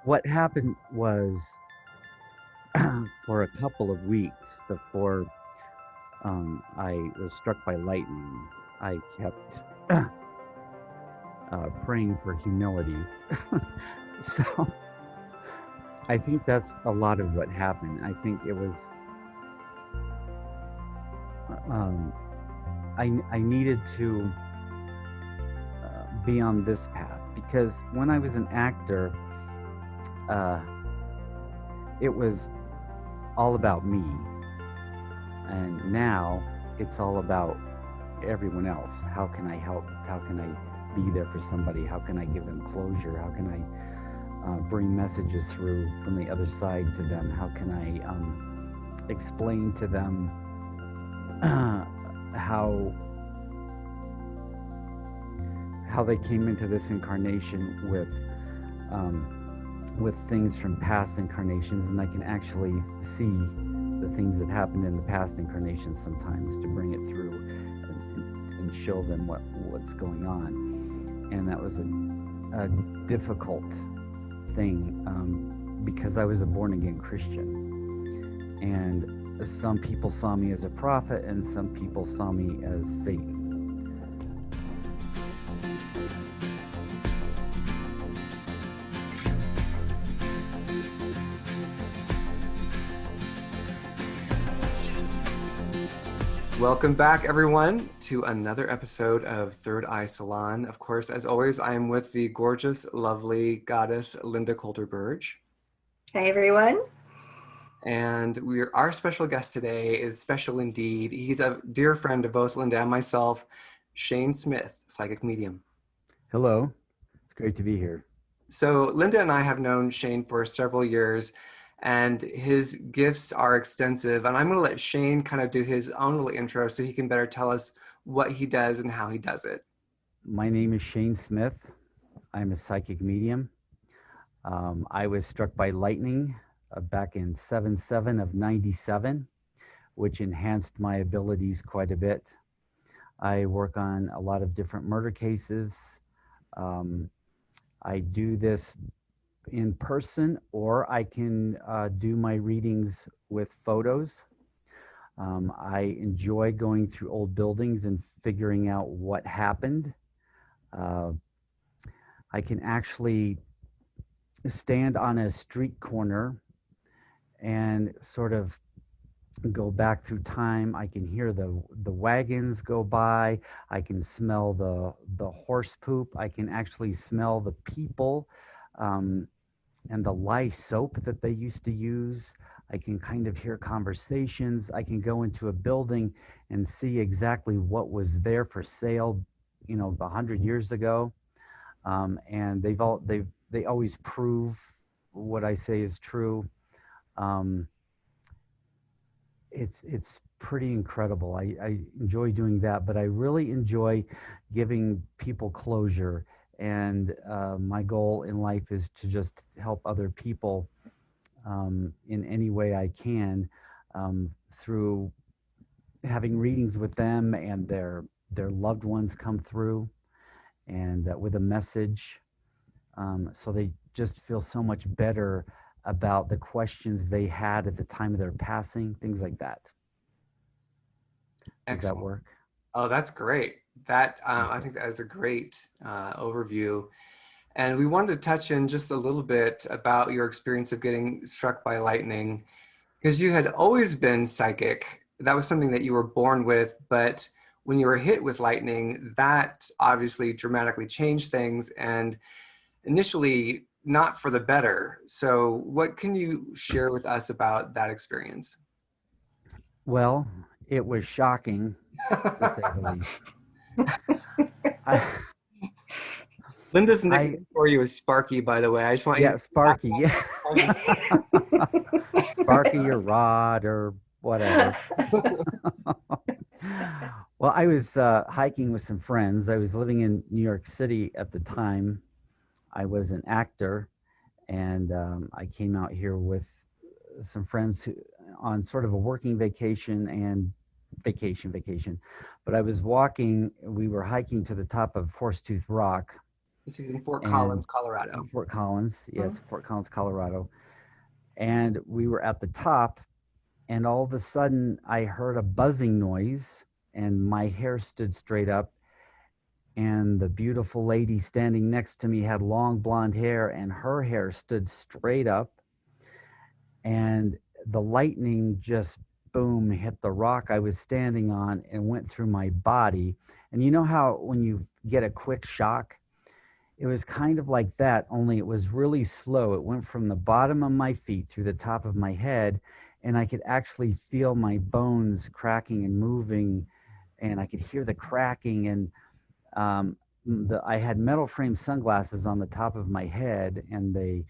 what happened was for a couple of weeks before I was struck by lightning, I kept praying for humility. So I think that's a lot of what happened. I think it was um, I needed to be on this path because when I was an actor, uh, it was all about me, and now it's all about everyone else. How can I help? How can I be there for somebody? How can I give them closure? How can I bring messages through from the other side to them? How can I explain to them how they came into this incarnation with things from past incarnations, and I can actually see the things that happened in the past incarnations sometimes to bring it through and show them what's going on. And that was a difficult thing because I was a born-again Christian, and some people saw me as a prophet and some people saw me as Satan. Welcome back, everyone, to another episode of Third Eye Salon. Of course, as always, I am with the gorgeous, lovely goddess, Linda Coulter-Burge. Hey, everyone. And our special guest today is special indeed. He's a dear friend of both Linda and myself, Shane Smith, psychic medium. Hello, it's great to be here. So Linda and I have known Shane for several years, and his gifts are extensive. And I'm going to let Shane kind of do his own little intro so he can better tell us what he does and how he does it. My name is Shane Smith. I'm a psychic medium. I was struck by lightning back in 7/7 of 97, which enhanced my abilities quite a bit. I work on a lot of different murder cases. I do this in person, or I can do my readings with photos. I enjoy going through old buildings and figuring out what happened. I can actually stand on a street corner and sort of go back through time. I can hear the wagons go by. I can smell the horse poop. I can actually smell the people and the lye soap that they used to use. I can kind of hear conversations. I can go into a building and see exactly what was there for sale, 100 years ago. And they always prove what I say is true. It's pretty incredible. I enjoy doing that, but I really enjoy giving people closure. And my goal in life is to just help other people in any way I can through having readings with them and their loved ones come through and with a message. So they just feel so much better about the questions they had at the time of their passing, things like that. Does that work? Oh, that's great. I think that is a great overview. And we wanted to touch in just a little bit about your experience of getting struck by lightning, because you had always been psychic. That was something that you were born with, but when you were hit with lightning, that obviously dramatically changed things, and initially not for the better. So what can you share with us about that experience? Well, it was shocking, to say the least. Linda's nickname for you is Sparky, by the way. I just want you to... Sparky. Sparky or Rod or whatever. Well, I was hiking with some friends. I was living in New York City at the time. I was an actor, and I came out here with some friends on sort of a working vacation and vacation. But I was walking, we were hiking to the top of Horsetooth Rock, This is in Fort and Collins, Colorado. Fort Collins, Hmm. yes, Fort Collins, Colorado. And we were at the top, and all of a sudden I heard a buzzing noise, and my hair stood straight up. And the beautiful lady standing next to me had long blonde hair, and her hair stood straight up. And the lightning just boom hit the rock I was standing on and went through my body. And you know how when you get a quick shock, it was kind of like that, only it was really slow. It went from the bottom of my feet through the top of my head, and I could actually feel my bones cracking and moving, and I could hear the cracking. And I had metal frame sunglasses on the top of my head, and they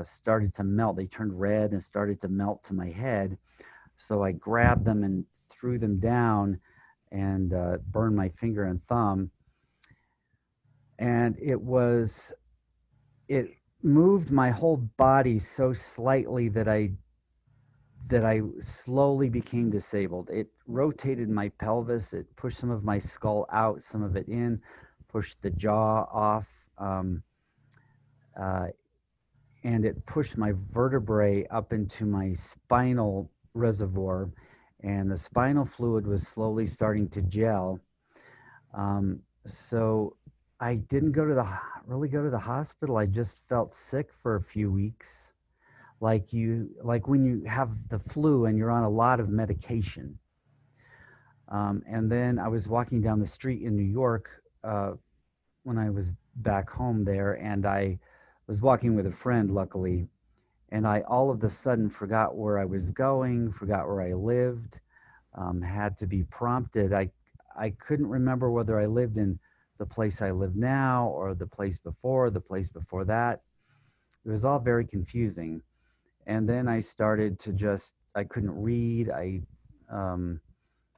started to melt. They turned red and started to melt to my head. So I grabbed them and threw them down and burned my finger and thumb. And it moved my whole body so slightly that I slowly became disabled. It rotated my pelvis. It pushed some of my skull out, some of it in, pushed the jaw off, uh, and it pushed my vertebrae up into my spinal reservoir, and the spinal fluid was slowly starting to gel. So I didn't really go to the hospital. I just felt sick for a few weeks, like when you have the flu and you're on a lot of medication. And then I was walking down the street in New York when I was back home there, and I was walking with a friend, luckily, and I all of a sudden forgot where I was going, forgot where I lived, had to be prompted. I couldn't remember whether I lived in the place I live now or the place before that. It was all very confusing. And then I started to I couldn't read. I um,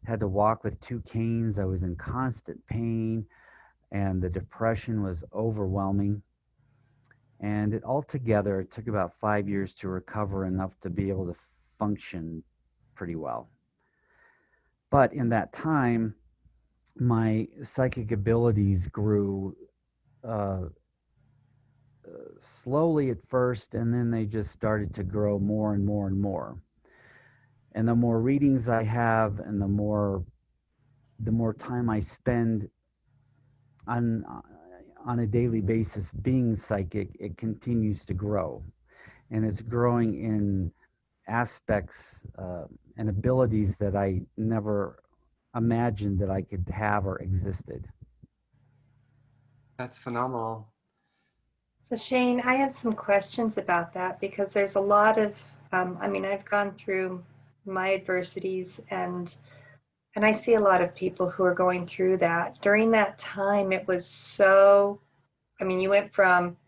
had to walk with two canes. I was in constant pain, and the depression was overwhelming. And it altogether it took about 5 years to recover enough to be able to function pretty well. But in that time, my psychic abilities grew uh, slowly at first, and then they just started to grow more and more and more. And the more readings I have, and the more time I spend on on a daily basis being psychic, it continues to grow, and it's growing in aspects and abilities that I never imagined that I could have or existed. That's phenomenal. So Shane, I have some questions about that because there's a lot of, I mean, I've gone through my adversities and I see a lot of people who are going through that. During that time, it was so, I mean, you went from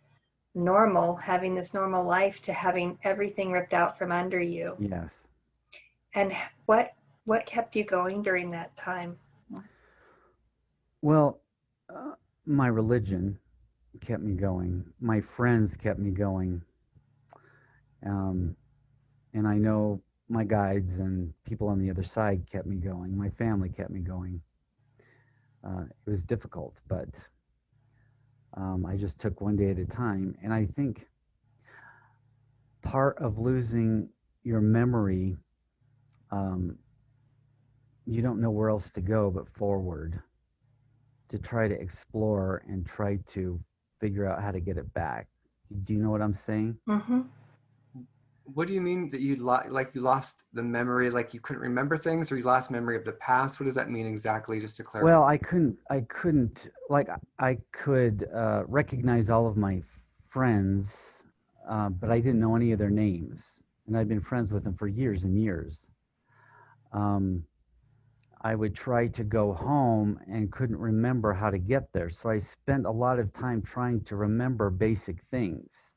normal, having this normal life to having everything ripped out from under you. Yes. And what kept you going during that time? Well, my religion kept me going. My friends kept me going. Um, and I know my guides and people on the other side kept me going. My family kept me going. It was difficult, but I just took one day at a time. And I think part of losing your memory, um, you don't know where else to go but forward to try to explore and try to figure out how to get it back. Do you know what I'm saying? Mm-hmm. What do you mean that you lost the memory, like you couldn't remember things, or you lost memory of the past? What does that mean exactly, just to clarify? Well, I couldn't, like, I could recognize all of my friends, but I didn't know any of their names. And I'd been friends with them for years and years. Um, I would try to go home and couldn't remember how to get there. So I spent a lot of time trying to remember basic things.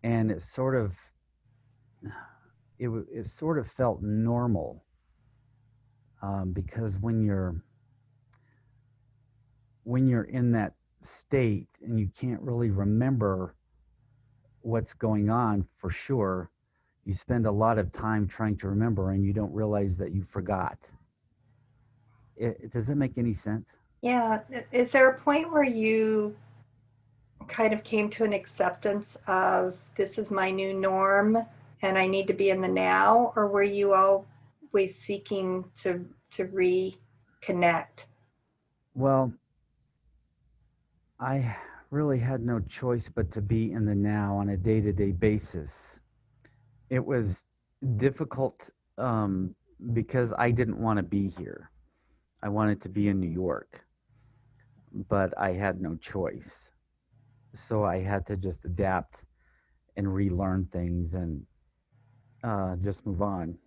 And it sort of felt normal, because when you're in that state and you can't really remember what's going on for sure, you spend a lot of time trying to remember and you don't realize that you forgot. Does that make any sense? Yeah. Is there a point where you kind of came to an acceptance of this is my new norm and I need to be in the now, or were you always seeking to reconnect? Well, I really had no choice but to be in the now on a day-to-day basis. It was difficult because I didn't want to be here. I wanted to be in New York, but I had no choice. So I had to just adapt and relearn things and just move on.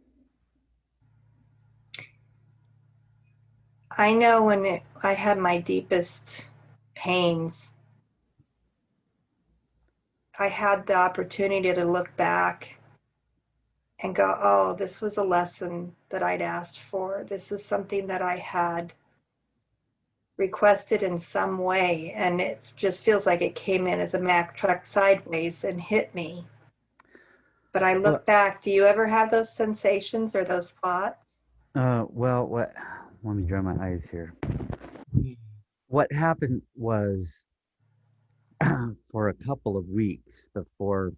I know I had my deepest pains, I had the opportunity to look back and go, oh, this was a lesson that I'd asked for. This is something that I had requested in some way. And it just feels like it came in as a Mack truck sideways and hit me. But I Well, look back, do you ever have those sensations or those thoughts? well, what? Let me dry my eyes here. What happened was for a couple of weeks before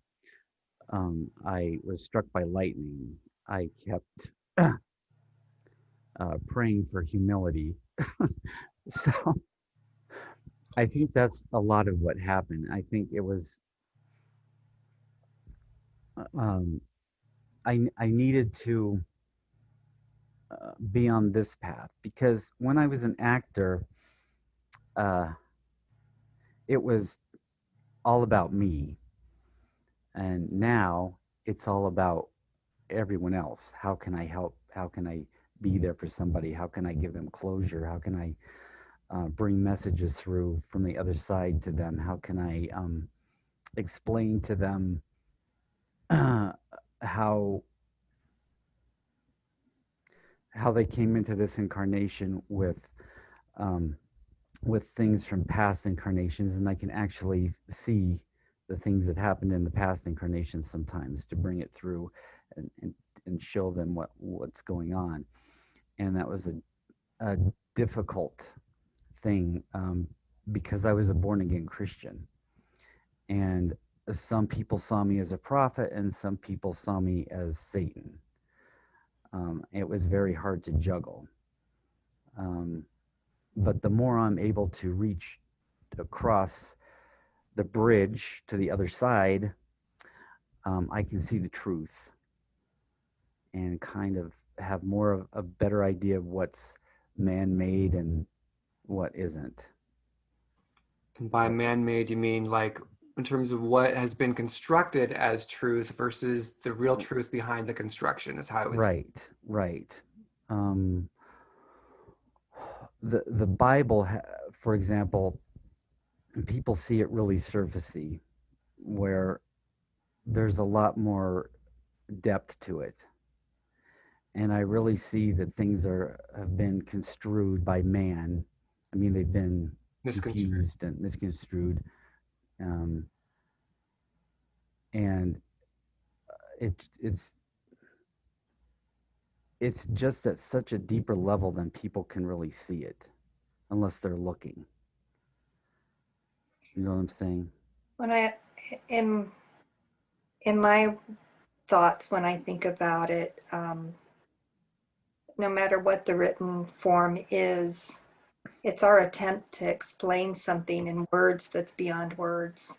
I was struck by lightning, I kept praying for humility. So I think that's a lot of what happened. I think it was um, I needed to be on this path because when I was an actor, uh, it was all about me, and now it's all about everyone else. How can I help? How can I be there for somebody? How can I give them closure? How can I bring messages through from the other side to them? How can I explain to them how they came into this incarnation um, with things from past incarnations, and I can actually see the things that happened in the past incarnations sometimes to bring it through and show them what's going on. And that was a difficult thing because I was a born again Christian, and some people saw me as a prophet, and some people saw me as Satan. It was very hard to juggle. Um, but the more I'm able to reach across the bridge to the other side, I can see the truth and kind of have more of a better idea of what's man made and what isn't. And by So, man-made, you mean like in terms of what has been constructed as truth versus the real truth behind the construction is how I was. right, right. Um, the Bible, for example, people see it really surfacey, where there's a lot more depth to it, and I really see that things are have been construed by man. I mean, they've been Misconstrued. confused and misconstrued, um, and it, it's it's just at such a deeper level than people can really see it unless they're looking. You know what I'm saying? When I in in my thoughts when I think about it, no matter what the written form is, it's our attempt to explain something in words that's beyond words.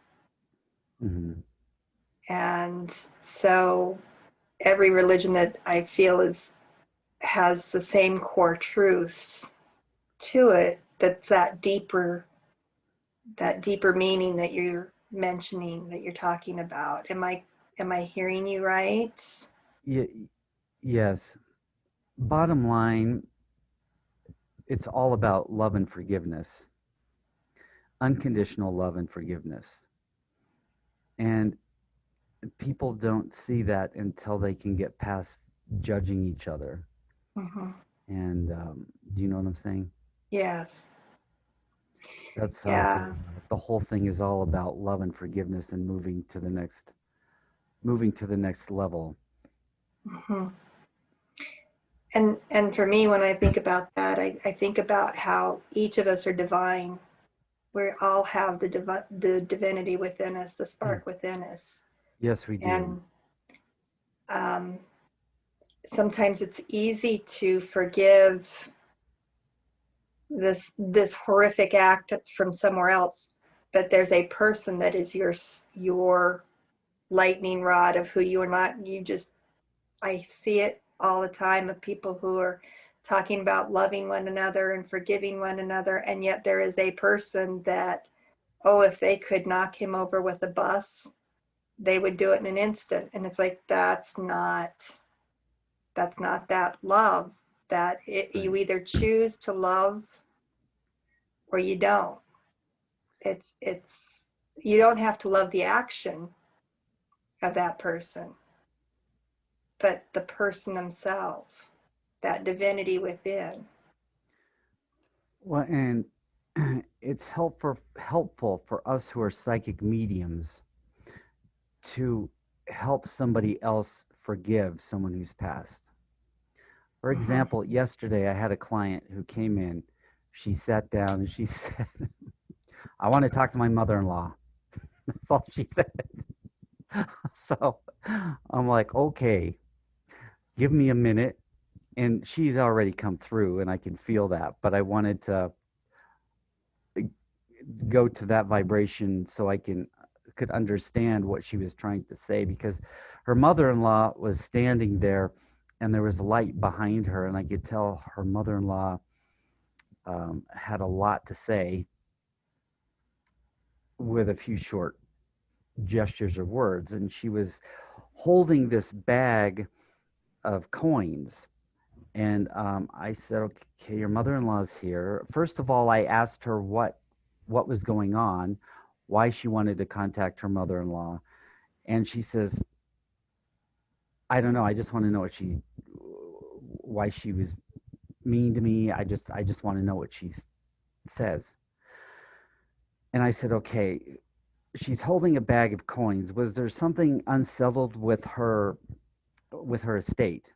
Hmm. And so every religion that I feel is has the same core truths to it, that's that deeper meaning that you're mentioning, that you're talking about. Am I hearing you right? Yes. Bottom line, it's all about love and forgiveness, unconditional love and forgiveness. And people don't see that until they can get past judging each other. Mm-hmm. And do you know what I'm saying? Yes. That's how it's Yeah. all about. The whole thing is all about love and forgiveness and moving to the next level. Mm-hmm. And for me, when I think about that, I think about how each of us are divine. we all have the divinity within us, the spark within us. Yes, we do. And sometimes it's easy to forgive this horrific act from somewhere else, but there's a person that is your lightning rod of who you are not. I see it all the time of people who are talking about loving one another and forgiving one another, and yet there is a person that, oh, if they could knock him over with a bus, they would do it in an instant. And it's like, that's not that love. You either choose to love or you don't. It's you don't have to love the action of that person, but the person themselves, that divinity within. Well, and it's helpful for us who are psychic mediums to help somebody else forgive someone who's passed. For example, yesterday I had a client who came in. She sat down and she said, I want to talk to my mother-in-law. That's all she said. So I'm like, okay, give me a minute. And she's already come through and I can feel that. But I wanted to go to that vibration so I could understand what she was trying to say, because her mother-in-law was standing there and there was light behind her, and I could tell her mother-in-law had a lot to say with a few short gestures or words. And she was holding this bag of coins. And I said, okay, your mother-in-law's here. First of all, I asked her what was going on, why she wanted to contact her mother-in-law. And she says, I don't know. I just want to know why she was mean to me. I just want to know what she says. And I said, okay, she's holding a bag of coins. Was there something unsettled with her estate?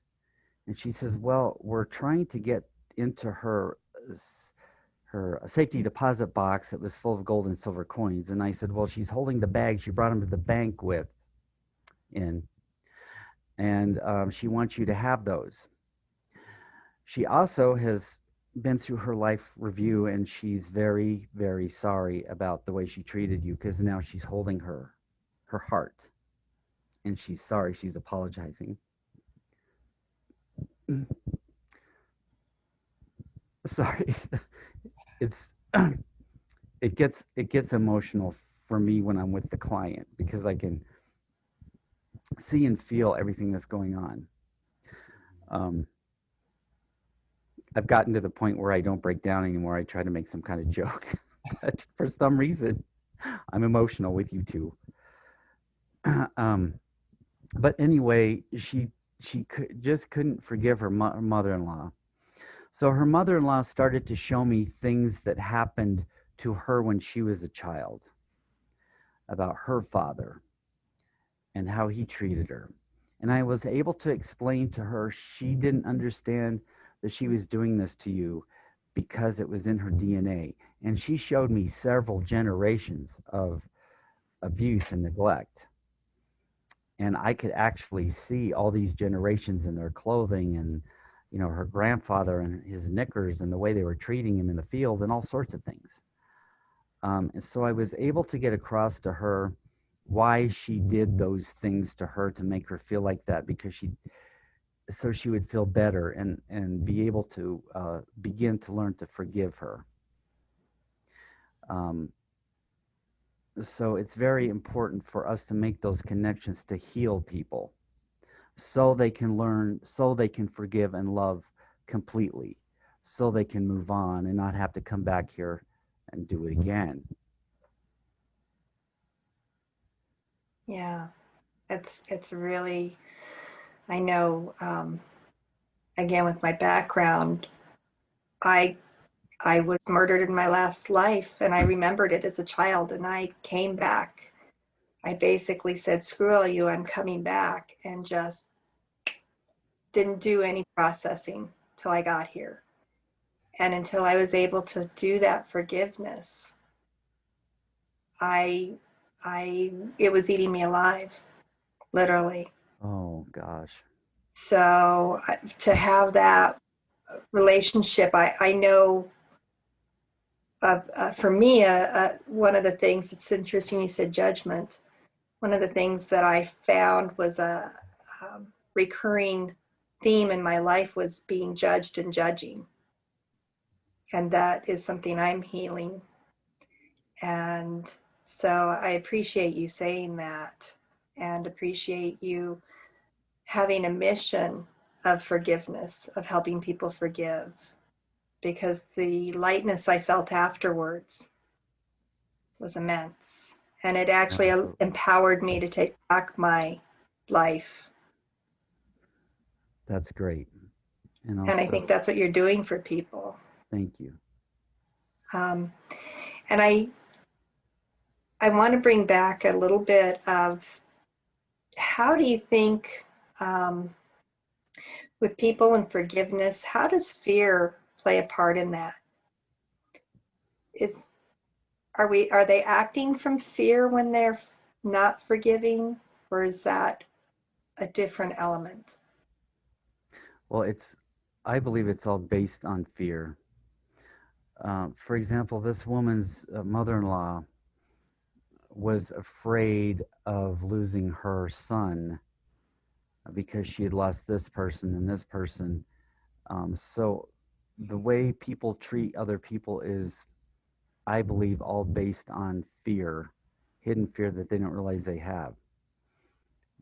And she says, well, we're trying to get into her safety deposit box that was full of gold and silver coins. And I said, well, she's holding the bag she brought them to the bank and she wants you to have those. She also has been through her life review, and she's very, very sorry about the way she treated you, because now she's holding her heart, and she's sorry. She's apologizing. Sorry, it's it gets emotional for me when I'm with the client, because I can see and feel everything that's going on. I've gotten to the point where I don't break down anymore. I try to make some kind of joke, but for some reason, I'm emotional with you too. But anyway, she just couldn't forgive her mother-in-law. So her mother-in-law started to show me things that happened to her when she was a child, about her father and how he treated her. And I was able to explain to her she didn't understand that she was doing this to you because it was in her DNA. And she showed me several generations of abuse and neglect. And I could actually see all these generations in their clothing, and her grandfather and his knickers and the way they were treating him in the field and all sorts of things. And so I was able to get across to her why she did those things to her, to make her feel like that, because so she would feel better and be able to begin to learn to forgive her. So it's very important for us to make those connections to heal people, so they can learn, so they can forgive and love completely, so they can move on and not have to come back here and do it again. Yeah, it's really, I know, again, with my background, I was murdered in my last life, and I remembered it as a child, and I came back. I basically said, screw all you, I'm coming back, and just didn't do any processing till I got here. And until I was able to do that forgiveness, I, it was eating me alive, literally. Oh gosh. So to have that relationship, I know for me, one of the things, it's interesting you said judgment. One of the things that I found was a recurring theme in my life was being judged and judging. And that is something I'm healing. And so I appreciate you saying that, and appreciate you having a mission of forgiveness, of helping people forgive, because the lightness I felt afterwards was immense. And it actually Absolutely. empowered me to take back my life. That's great. And And I also, think that's what you're doing for people. thank you. Um, and I want to bring back a little bit of how do you think, with people and forgiveness, how does fear play a part in that? Is are they acting from fear when they're not forgiving, or is that a different element? Well, I believe it's all based on fear. For example, this woman's mother-in-law was afraid of losing her son because she had lost this person and this person. So the way people treat other people is, I believe, all based on fear, hidden fear that they don't realize they have.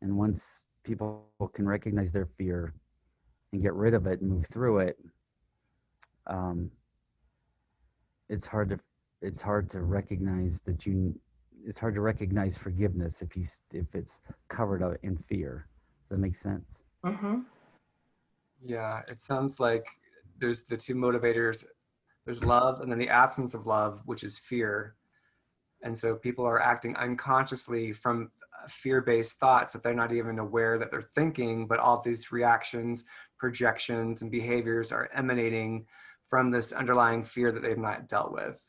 And once people can recognize their fear and get rid of it and move through it, um, it's hard to it's hard to recognize that you it's hard to recognize forgiveness if it's covered up in fear. Does that make sense? Mm-hmm. Yeah, it sounds like there's the two motivators. There's love and then the absence of love, which is fear. And so people are acting unconsciously from fear-based thoughts that they're not even aware that they're thinking, but all of these reactions, projections, and behaviors are emanating from this underlying fear that they've not dealt with.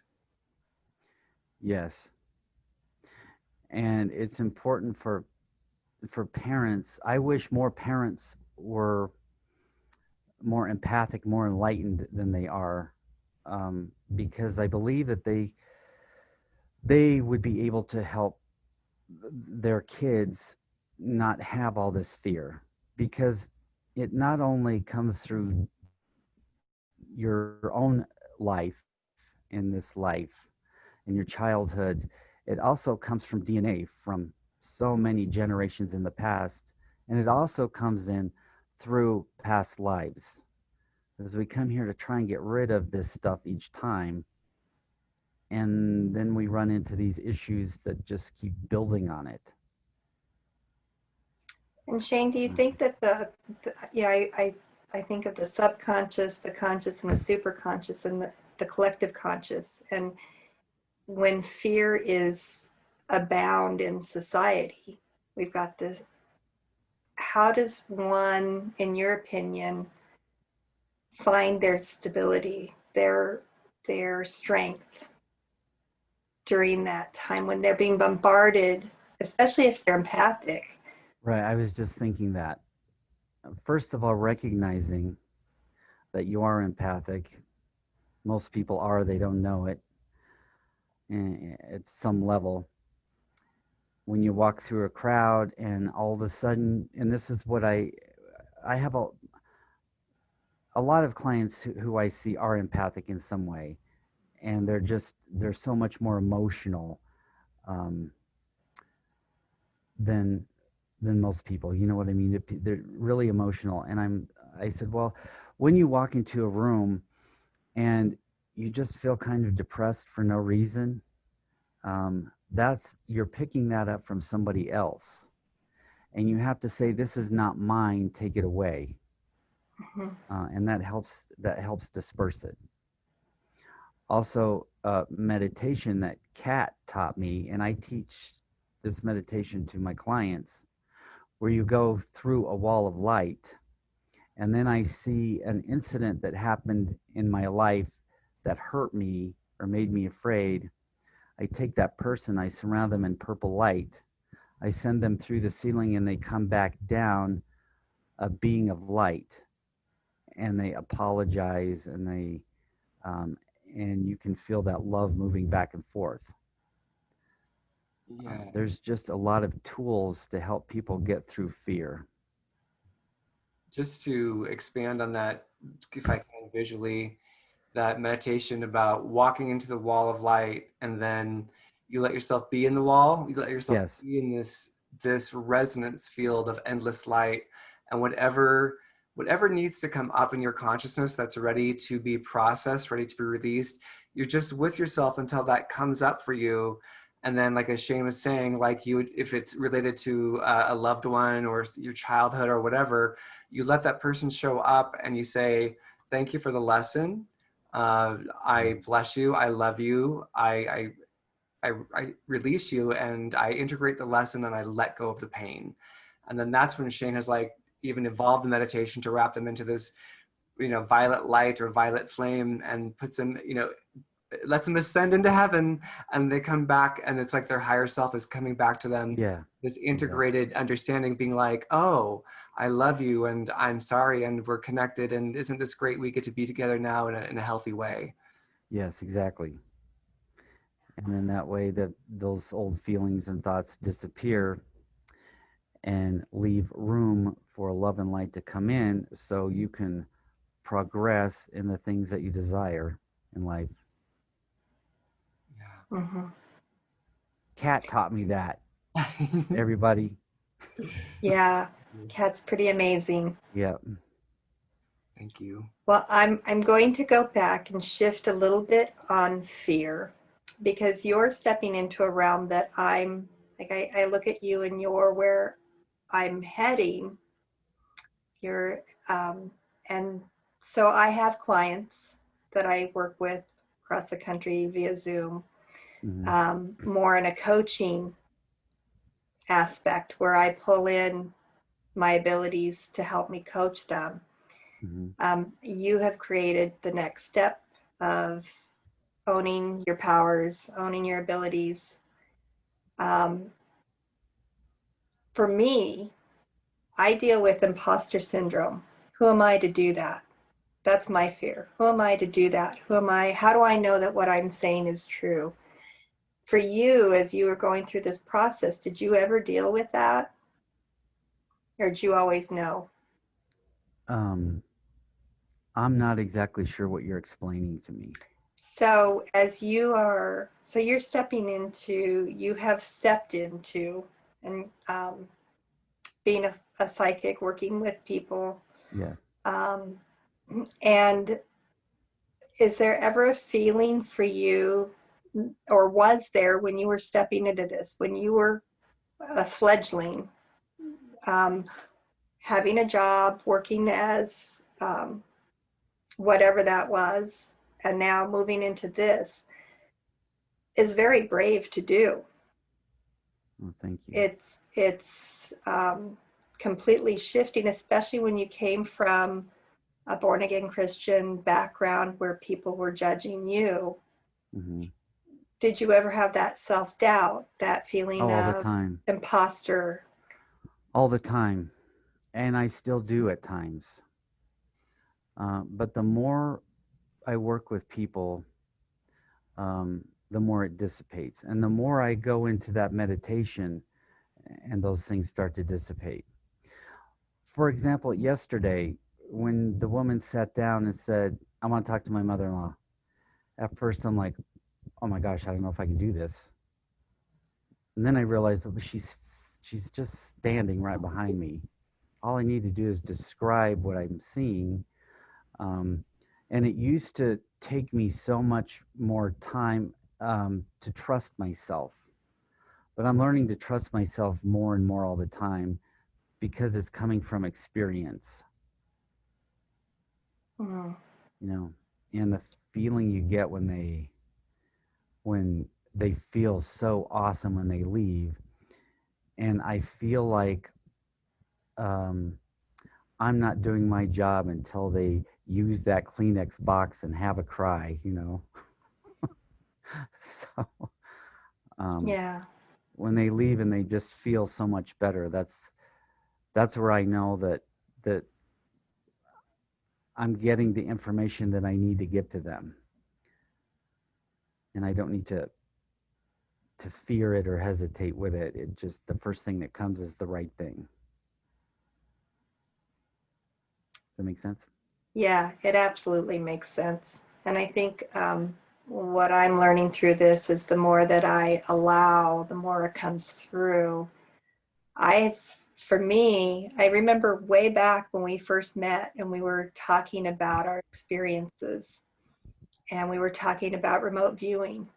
Yes. And it's important for parents. I wish more parents were more empathic, more enlightened than they are, because I believe that they would be able to help their kids not have all this fear, because it not only comes through your own life in this life, in your childhood, it also comes from DNA from so many generations in the past, and it also comes in through past lives. As we come here to try and get rid of this stuff each time, and then we run into these issues that just keep building on it. And Shane, do you think that yeah, I think of the subconscious, the conscious, and the superconscious, and the collective conscious. And when fear is abound in society, we've got the, how does one, in your opinion, find their stability, their strength during that time when they're being bombarded, especially if they're empathic? Right. I was just thinking that. First of all, recognizing that you are empathic. Most people are, they don't know it at some level. When you walk through a crowd and all of a sudden, and this is what I have a lot of clients who I see are empathic in some way, and they're so much more emotional, um, than most people. You know what I mean? They're really emotional, and I said, well, when you walk into a room and you just feel kind of depressed for no reason, that's you're picking that up from somebody else, and you have to say, this is not mine, take it away. Mhm. And that helps disperse it. Also, meditation that Kat taught me, and I teach this meditation to my clients, where you go through a wall of light, and then I see an incident that happened in my life that hurt me or made me afraid. I take that person, I surround them in purple light, I send them through the ceiling, and they come back down a being of light, and they apologize, um, and you can feel that love moving back and forth. Yeah. There's just a lot of tools to help people get through fear. Just to expand on that, if I can visually, that meditation about walking into the wall of light, and then you let yourself be in the wall, you let yourself Yes. be in this resonance field of endless light, and whatever needs to come up in your consciousness that's ready to be processed, ready to be released, you're just with yourself until that comes up for you. And then, like as Shane was saying, like you would, if it's related to a loved one or your childhood or whatever, you let that person show up and you say, thank you for the lesson. I bless you. I love you. I release you, and I integrate the lesson, and I let go of the pain. And then that's when Shane has like even evolved the meditation to wrap them into this, violet light or violet flame, and puts them, lets them ascend into heaven, and they come back, and it's like their higher self is coming back to them. Yeah. This Exactly. integrated understanding, being like, oh, I love you, and I'm sorry, and we're connected, and isn't this great? We get to be together now in a healthy way. Yes, exactly. And then that way that those old feelings and thoughts disappear and leave room for love and light to come in, so you can progress in the things that you desire in life. Mm-hmm. Kat taught me that, everybody. Yeah, Kat's pretty amazing. Yeah. Thank you. Well, I'm going to go back and shift a little bit on fear, because you're stepping into a realm that I'm like, I look at you and you're where I'm heading. You're and so I have clients that I work with across the country via Zoom, Mm-hmm. more in a coaching aspect where I pull in my abilities to help me coach them. Mm-hmm. You have created the next step of owning your powers, owning your abilities. Um, for me, I deal with imposter syndrome. Who am I to do that? That's my fear. Who am I to do that? Who am I? How do I know that what I'm saying is true? For you, as you were going through this process, did you ever deal with that? Or did you always know? Um, I'm not exactly sure what you're explaining to me. So you're stepping into, you have stepped into, and being a psychic, working with people. Yes. Um, and is there ever a feeling for you, or was there when you were stepping into this, when you were a fledgling, um, having a job, working as whatever that was, and now moving into this is very brave to do. Well, thank you. It's completely shifting, especially when you came from a born again Christian background where people were judging you. Mm-hmm. Did you ever have that self doubt, that Oh, feeling all the of time. imposter? All the time. And I still do at times. But the more I work with people, the more it dissipates. And the more I go into that meditation, and those things start to dissipate. For example, yesterday, when the woman sat down and said, I want to talk to my mother in law, at first I'm like, oh my gosh, I don't know if I can do this. And then I realized, well, she's just standing right behind me. All I need to do is describe what I'm seeing. Um, and it used to take me so much more time to trust myself. But I'm learning to trust myself more and more all the time, because it's coming from experience, Mm. you know, and the feeling you get when they feel so awesome when they leave. And I feel like um, I'm not doing my job until they use that Kleenex box and have a cry, So Yeah. When they leave and they just feel so much better, that's where I know that I'm getting the information that I need to give to them, and I don't need to fear it or hesitate with it. It just, the first thing that comes is the right thing. Does that make sense? Yeah, it absolutely makes sense. And I think what I'm learning through this is the more that I allow, the more it comes through. For me, I remember way back when we first met and we were talking about our experiences and we were talking about remote viewing.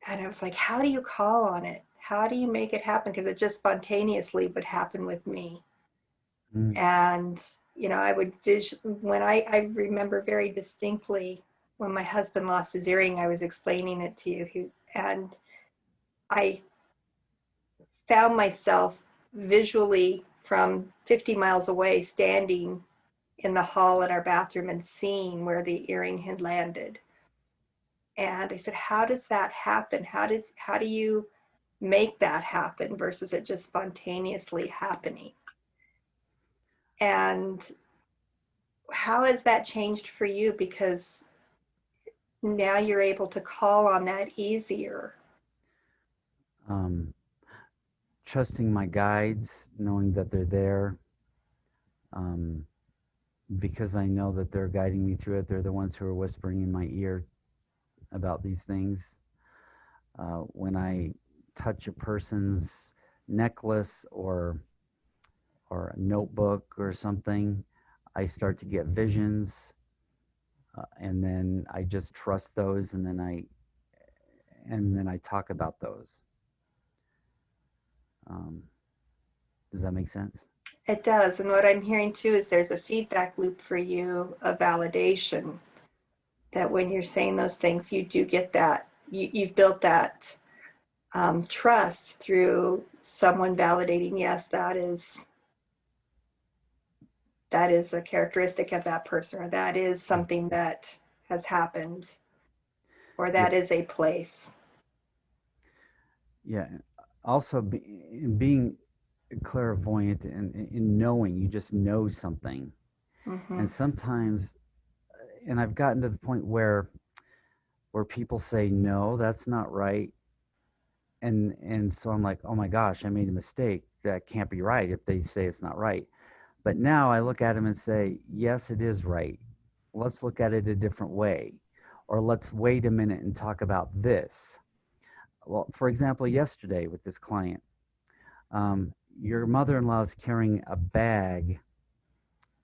And I was like, how do you call on it? How do you make it happen? Because it just spontaneously would happen with me. Mm. And, you know, I would when I remember very distinctly when my husband lost his earring, I was explaining it to you. And I found myself visually from 50 miles away standing in the hall in our bathroom and seeing where the earring had landed. And I said, how does that happen? How do you make that happen versus it just spontaneously happening? And how has that changed for you? Because now you're able to call on that easier. Um, Trusting my guides, knowing that they're there, um, because I know that they're guiding me through it. They're the ones who are whispering in my ear about these things. When I touch a person's necklace or a notebook or something, I start to get visions, and then I just trust those, and then I talk about those. Um, does that make sense? It does. And what I'm hearing too is there's a feedback loop for you of validation, that when you're saying those things, you do get that. You've built that trust through someone validating, yes, that is a characteristic of that person, or that is something that has happened, or Yeah, that is a place. yeah. Also, being clairvoyant and in knowing, you just know something, Mm-hmm. and sometimes, and I've gotten to the point where people say no, that's not right, and so I'm like, oh my gosh, I made a mistake. That can't be right if they say it's not right. But now I look at them and say, yes, it is right. Let's look at it a different way. Or let's wait a minute and talk about this. Well, for example, yesterday with this client, your mother in law is carrying a bag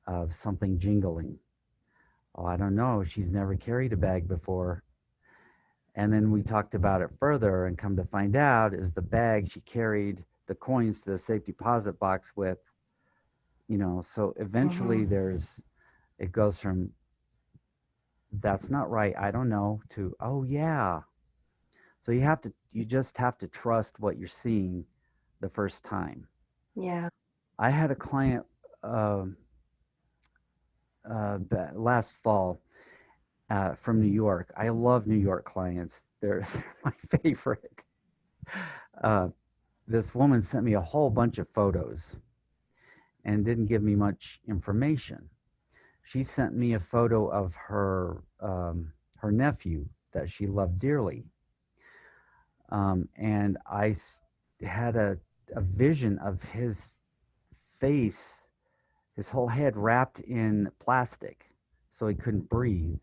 of something jingling. Oh, I don't know. She's never carried a bag before. And then we talked about it further, and come to find out is the bag she carried the coins to the safe deposit box with, so Mm-hmm. eventually it goes from that's not right, I don't know, to oh yeah. So you just have to trust what you're seeing the first time. Yeah. I had a client uh, last fall from New York. I love New York clients. They're my favorite. Uh, this woman sent me a whole bunch of photos and didn't give me much information. She sent me a photo of her nephew that she loved dearly, and had a vision of his face, his whole head wrapped in plastic, so he couldn't breathe,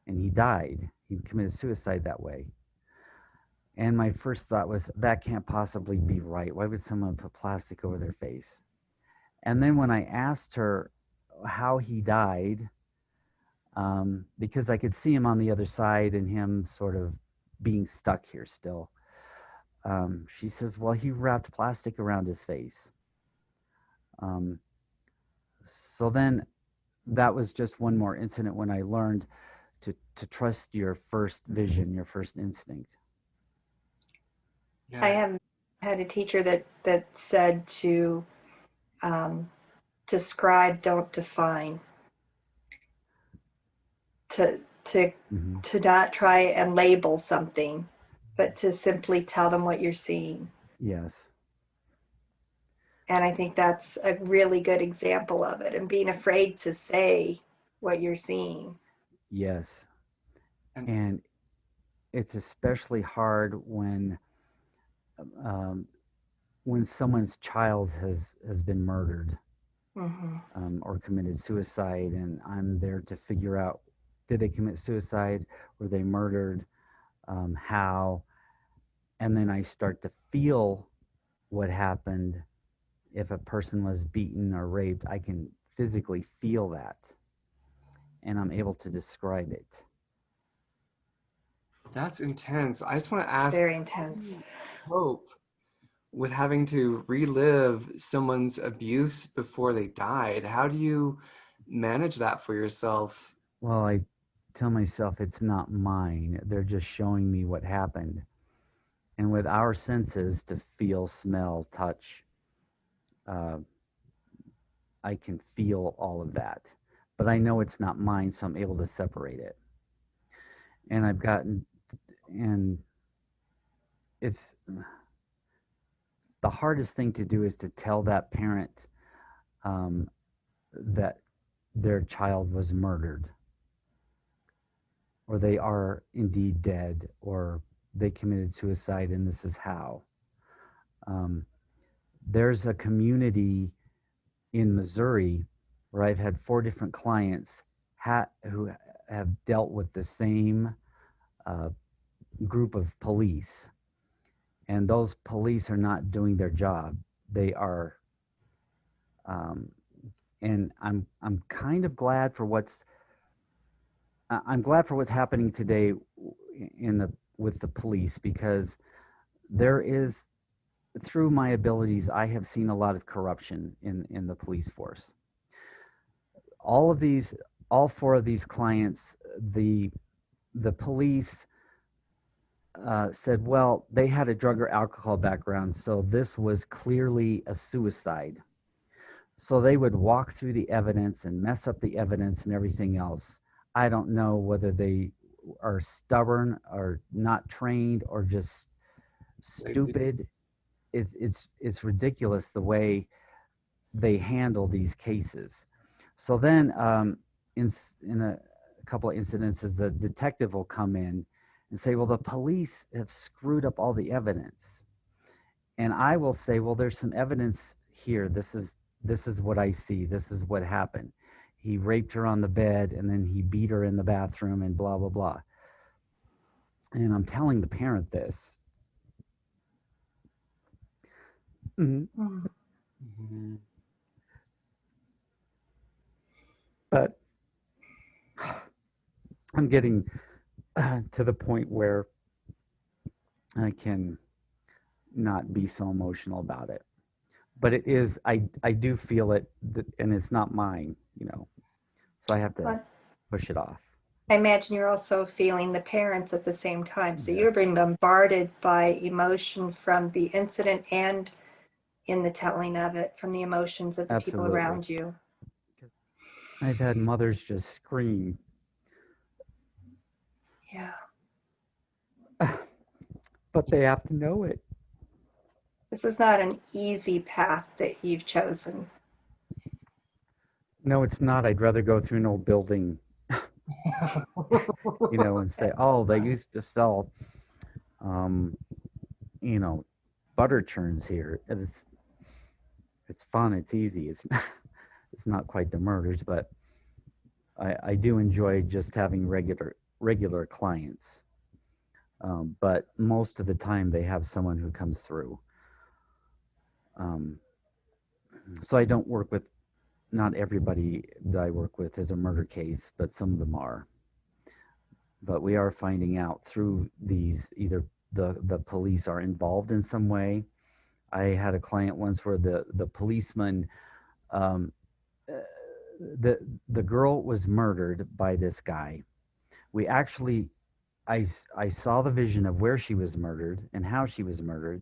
and he died. He committed suicide that way. And my first thought was, that can't possibly be right. Why would someone put plastic over their face? And then when I asked her how he died, because I could see him on the other side and him sort of being stuck here still, she says, well, he wrapped plastic around his face. Um, so then that was just one more incident when I learned to trust your first vision, your first instinct. I Yeah. have had a teacher that said um, to scribe, don't define. To to Mm-hmm. to not try and label something, but to simply tell them what you're seeing. Yes. And I think that's a really good example of it, and being afraid to say what you're seeing. Yes. And And it's especially hard um, when someone's child has been murdered, Mm-hmm. or committed suicide, and I'm there to figure out, did they commit suicide? Were they murdered? How? And then I start to feel what happened. If a person was beaten or raped, I can physically feel that, and I'm able to describe it. that's intense. I just want to It's ask, very intense. hope with having to relive someone's abuse before they died. How do you manage that for yourself? Well, I tell myself it's not mine. They're just showing me what happened. And with our senses to feel, smell, touch, uh, I can feel all of that. But I know it's not mine, so I'm able to separate it. And and it's the hardest thing to do is to tell that parent um, that their child was murdered, or they are indeed dead, or they committed suicide, and this is how. Um, there's a community in Missouri where I've had 4 different clients who have dealt with the same uh, group of police, and those police are not doing their job. They are, um, and I'm kind of glad for I'm glad for what's happening today in the with the police, because there is, through my abilities, I have seen a lot of corruption in the police force. All of these, all 4 of these clients, the police said, well, they had a drug or alcohol background, so this was clearly a suicide. So they would walk through the evidence and mess up the evidence and everything else. I don't know whether they are stubborn or not trained or just stupid. It's ridiculous the way they handle these cases. So then, in a couple of incidences, the detective will come in and say, "Well, the police have screwed up all the evidence," and I will say, "Well, there's some evidence here. This is what I see. This is what happened. He raped her on the bed, and then he beat her in the bathroom, and blah blah blah." And I'm telling the parent this. Mhm. Mm. Mhm. But I'm getting to the point where I can not be so emotional about it. But it is, I do feel it, and it's not mine, so I have to But push it off. I imagine you're also feeling the parents at the same time. So you're Yes, being bombarded by emotion from the incident and in the telling of it from the emotions of the people absolutely. around you. I've had mothers just scream, Yeah. but they have to know it. This is not an easy path that you've chosen. No, it's not. I'd rather go through an old building, and say, oh, they used to sell, um, you know, butter churns here. And it's fun. It's easy. It's not quite the murders, but I do enjoy just having regular clients. But most of the time, they have someone who comes through. Um, so I don't work with, not everybody that I work with is a murder case, but some of them are. But we are finding out through these, either the police are involved in some way. I had a client once where the policeman, um, uh, the the girl was murdered by this guy. We actually, I saw the vision of where she was murdered and how she was murdered,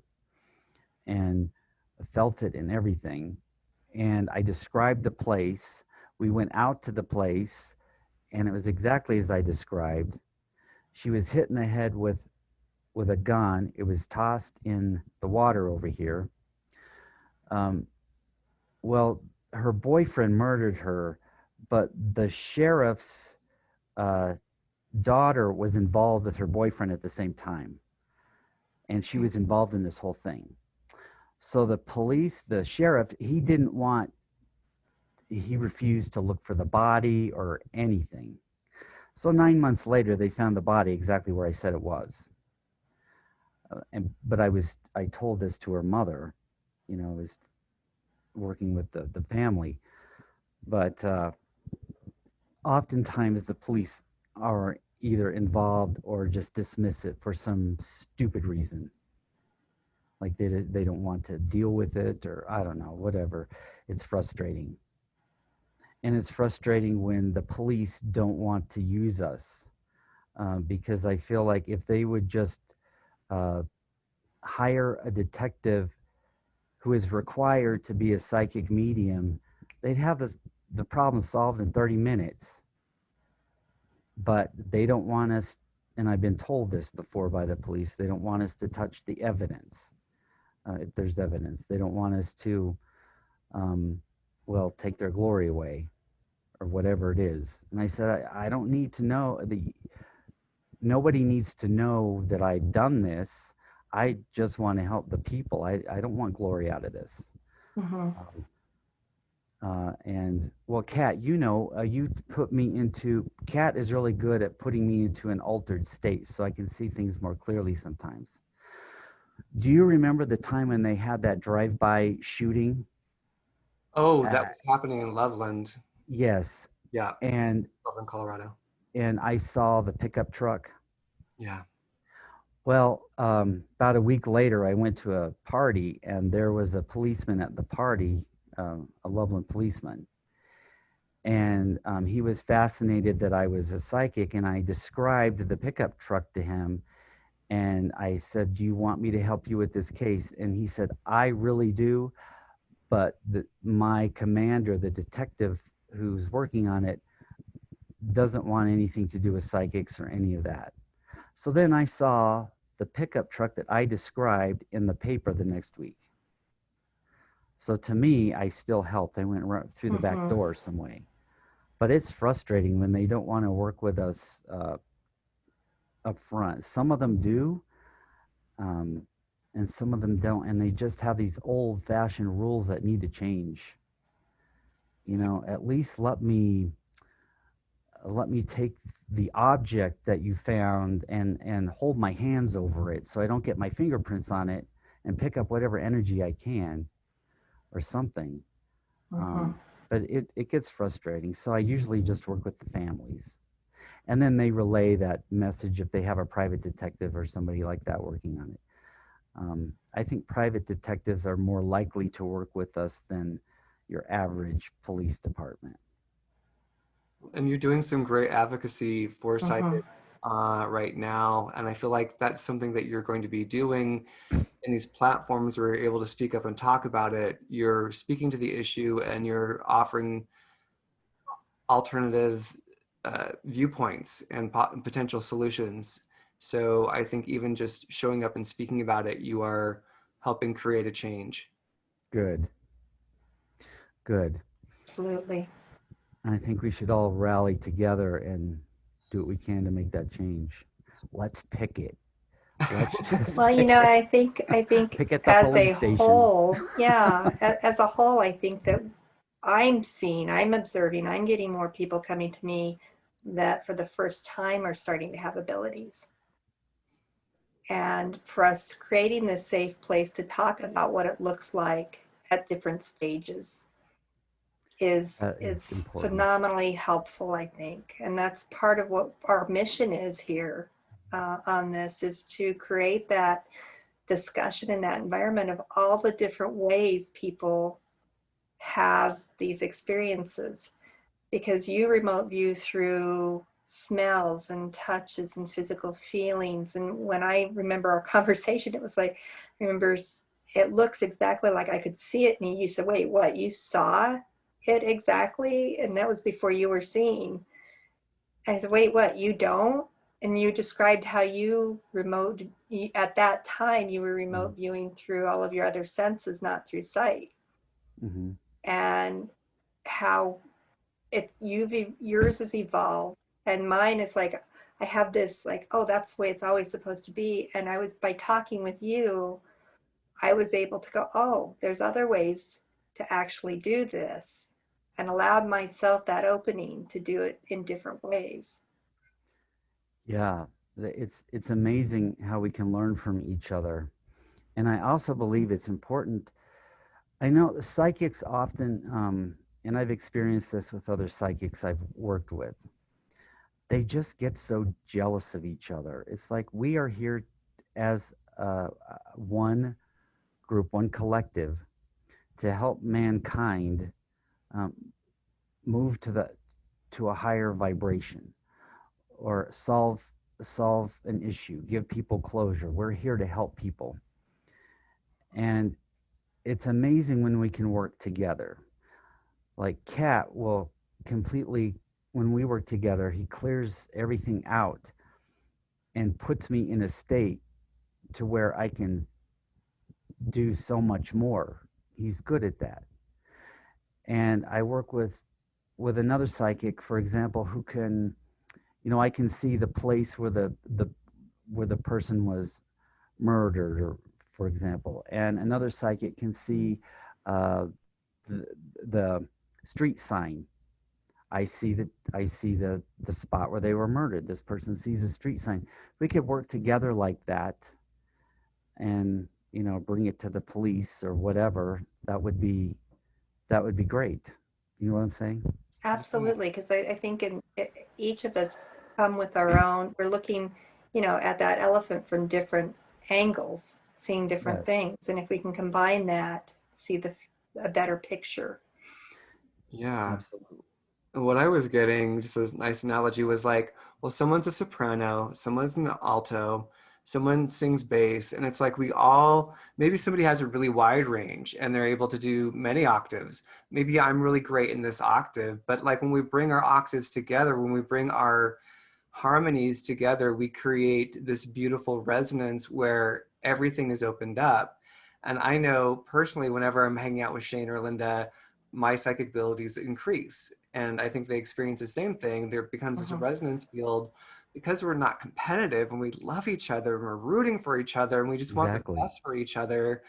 and felt it and everything. And I described the place. We went out to the place, and it was exactly as I described. She was hit in the head with a gun. It was tossed in the water over here. Um, well, her boyfriend murdered her, but the sheriff's uh, daughter was involved with her boyfriend at the same time, and she was involved in this whole thing. So the police, the sheriff, he refused to look for the body or anything. So 9 months later, they found the body exactly where I said it was. But I told this to her mother, I was working with the family, but oftentimes the police are either involved or just dismiss it for some stupid reason. Like they don't want to deal with it, or I don't know, whatever. It's frustrating. And it's frustrating when the police don't want to use us, because I feel like if they would just uh, hire a detective who is required to be a psychic medium, they'd have the problem solved in 30 minutes. But they don't want us, and I've been told this before by the police, they don't want us to touch the evidence. If there's evidence, they don't want us to, take their glory away or whatever it is. And I said, I don't need to know. Nobody needs to know that I've done this. I just want to help the people. I don't want glory out of this. Mm-hmm. And well, Kat, you put me into, Kat is really good at putting me into an altered state so I can see things more clearly sometimes. Do you remember the time when they had that drive-by shooting? Oh, that was happening in Loveland. Yes. Yeah. And Loveland, Colorado. And I saw the pickup truck. Yeah. Well, about a week later, I went to a party, and there was a policeman at the party, a Loveland policeman. And he was fascinated that I was a psychic, and I described the pickup truck to him. And I said, do you want me to help you with this case? And he said, I really do. But my commander, the detective who's working on it, doesn't want anything to do with psychics or any of that. So then I saw the pickup truck that I described in the paper the next week. So to me, I still helped. I went right through the back door some way. But it's frustrating when they don't want to work with us up front. Some of them do, and some of them don't. And they just have these old-fashioned rules that need to change. At least let me take the object that you found and hold my hands over it so I don't get my fingerprints on it, and pick up whatever energy I can or something. But it gets frustrating. So I usually just work with the families. And then they relay that message if they have a private detective or somebody like that working on it. I think private detectives are more likely to work with us than your average police department. And you're doing some great advocacy for psychic right now. And I feel like that's something that you're going to be doing in these platforms where you're able to speak up and talk about it. You're speaking to the issue and you're offering alternative viewpoints and potential solutions. So I think even just showing up and speaking about it, you are helping create a change. Good. Absolutely. I think we should all rally together and do what we can to make that change. Let's pick it. Let's just Well, I think pick at the as a police station. whole, as a whole, I think that I'm observing, I'm getting more people coming to me that for the first time are starting to have abilities. And for us creating this safe place to talk about what it looks like at different stages is phenomenally helpful, I think. And that's part of what our mission is here on this, is to create that discussion in that environment of all the different ways people have these experiences. Because you remote view through smells and touches and physical feelings. And when I remember our conversation, it was like, it looks exactly like I could see it. And you said, wait, what? You saw it exactly? And that was before you were seeing. I said, wait, what? You don't? and you described how at that time you were Mm-hmm. remote viewing through all of your other senses, not through sight, Mm-hmm. and how yours is evolved, and mine is like, I have this like, oh, that's the way it's always supposed to be. And I was, by talking with you, I was able to go, oh, there's other ways to actually do this, and allowed myself that opening to do it in different ways. Yeah, it's amazing how we can learn from each other. And I also believe it's important. I know psychics often, and I've experienced this with other psychics I've worked with, they just get so jealous of each other. It's like we are here as one group, one collective, to help mankind um, move to a higher vibration or solve an issue, give people closure. We're here to help people, and it's amazing when we can work together. Like Kat will completely, when we work together, he clears everything out and puts me in a state to where I can do so much more. He's good at that. And I work with another psychic, for example, who can, I can see the place where the person was murdered, or for example, and another psychic can see uh, the the street sign. I see the spot where they were murdered. This person sees a street sign. We could work together like that, and bring it to the police or whatever. That would be great. You know what I'm saying? Yeah. Absolutely, because I think each of us come with our own, we're looking, at that elephant from different angles, seeing different Yes, things. And if we can combine that, see a better picture. Yeah. absolutely. What I was getting, just a nice analogy, was like, well, someone's a soprano, someone's an alto, someone sings bass, and it's like we all, maybe somebody has a really wide range and they're able to do many octaves. Maybe I'm really great in this octave, but like when we bring our octaves together, when we bring our harmonies together, we create this beautiful resonance where everything is opened up. And I know personally, whenever I'm hanging out with Shane or Linda, my psychic abilities increase. And I think they experience the same thing. There becomes this Hmm. resonance field because we're not competitive and we love each other and we're rooting for each other and we just want the Exactly. best for each other.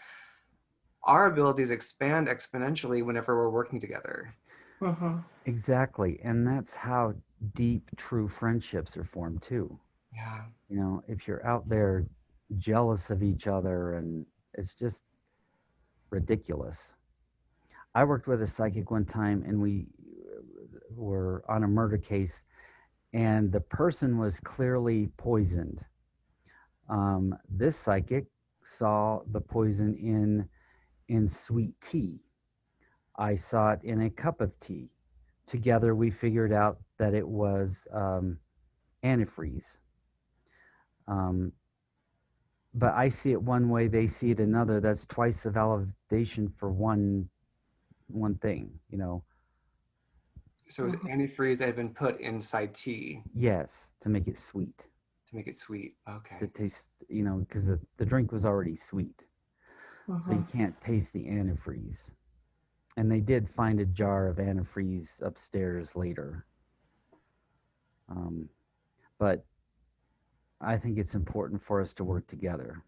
Our abilities expand exponentially whenever we're working together. Hmm. Exactly. And that's how deep, true friendships are formed too. Yeah. If you're out there jealous of each other, and it's just ridiculous. I worked with a psychic one time, and we were on a murder case, and the person was clearly poisoned. This psychic saw the poison in sweet tea. I saw it in a cup of tea. Together, we figured out that it was antifreeze. Um, but I see it one way, they see it another. That's twice the validation for one thing. So it was Hmm. antifreeze that had been put inside tea Yes, to make it sweet, to make it sweet. to Okay. taste, because the drink was already sweet, so Hmm. you can't taste the antifreeze. And they did find a jar of antifreeze upstairs later. Um, but I think it's important for us to work together.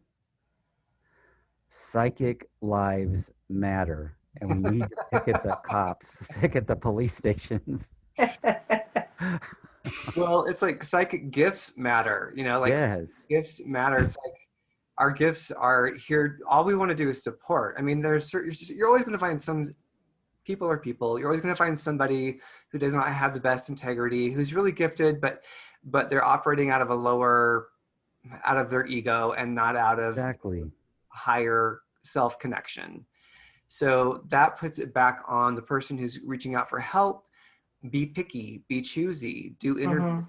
Psychic lives matter, and we need to pick at the cops, pick at the police stations. Well, it's like psychic gifts matter, like Yes, gifts matter. It's like our gifts are here. All we want to do is support. I mean, you're always going to find some people are people. You're always going to find somebody who does not have the best integrity, who's really gifted, but they're operating out of their ego and not out of exactly. higher self connection. So that puts it back on the person who's reaching out for help. Be picky, be choosy, do interviews. Hmm.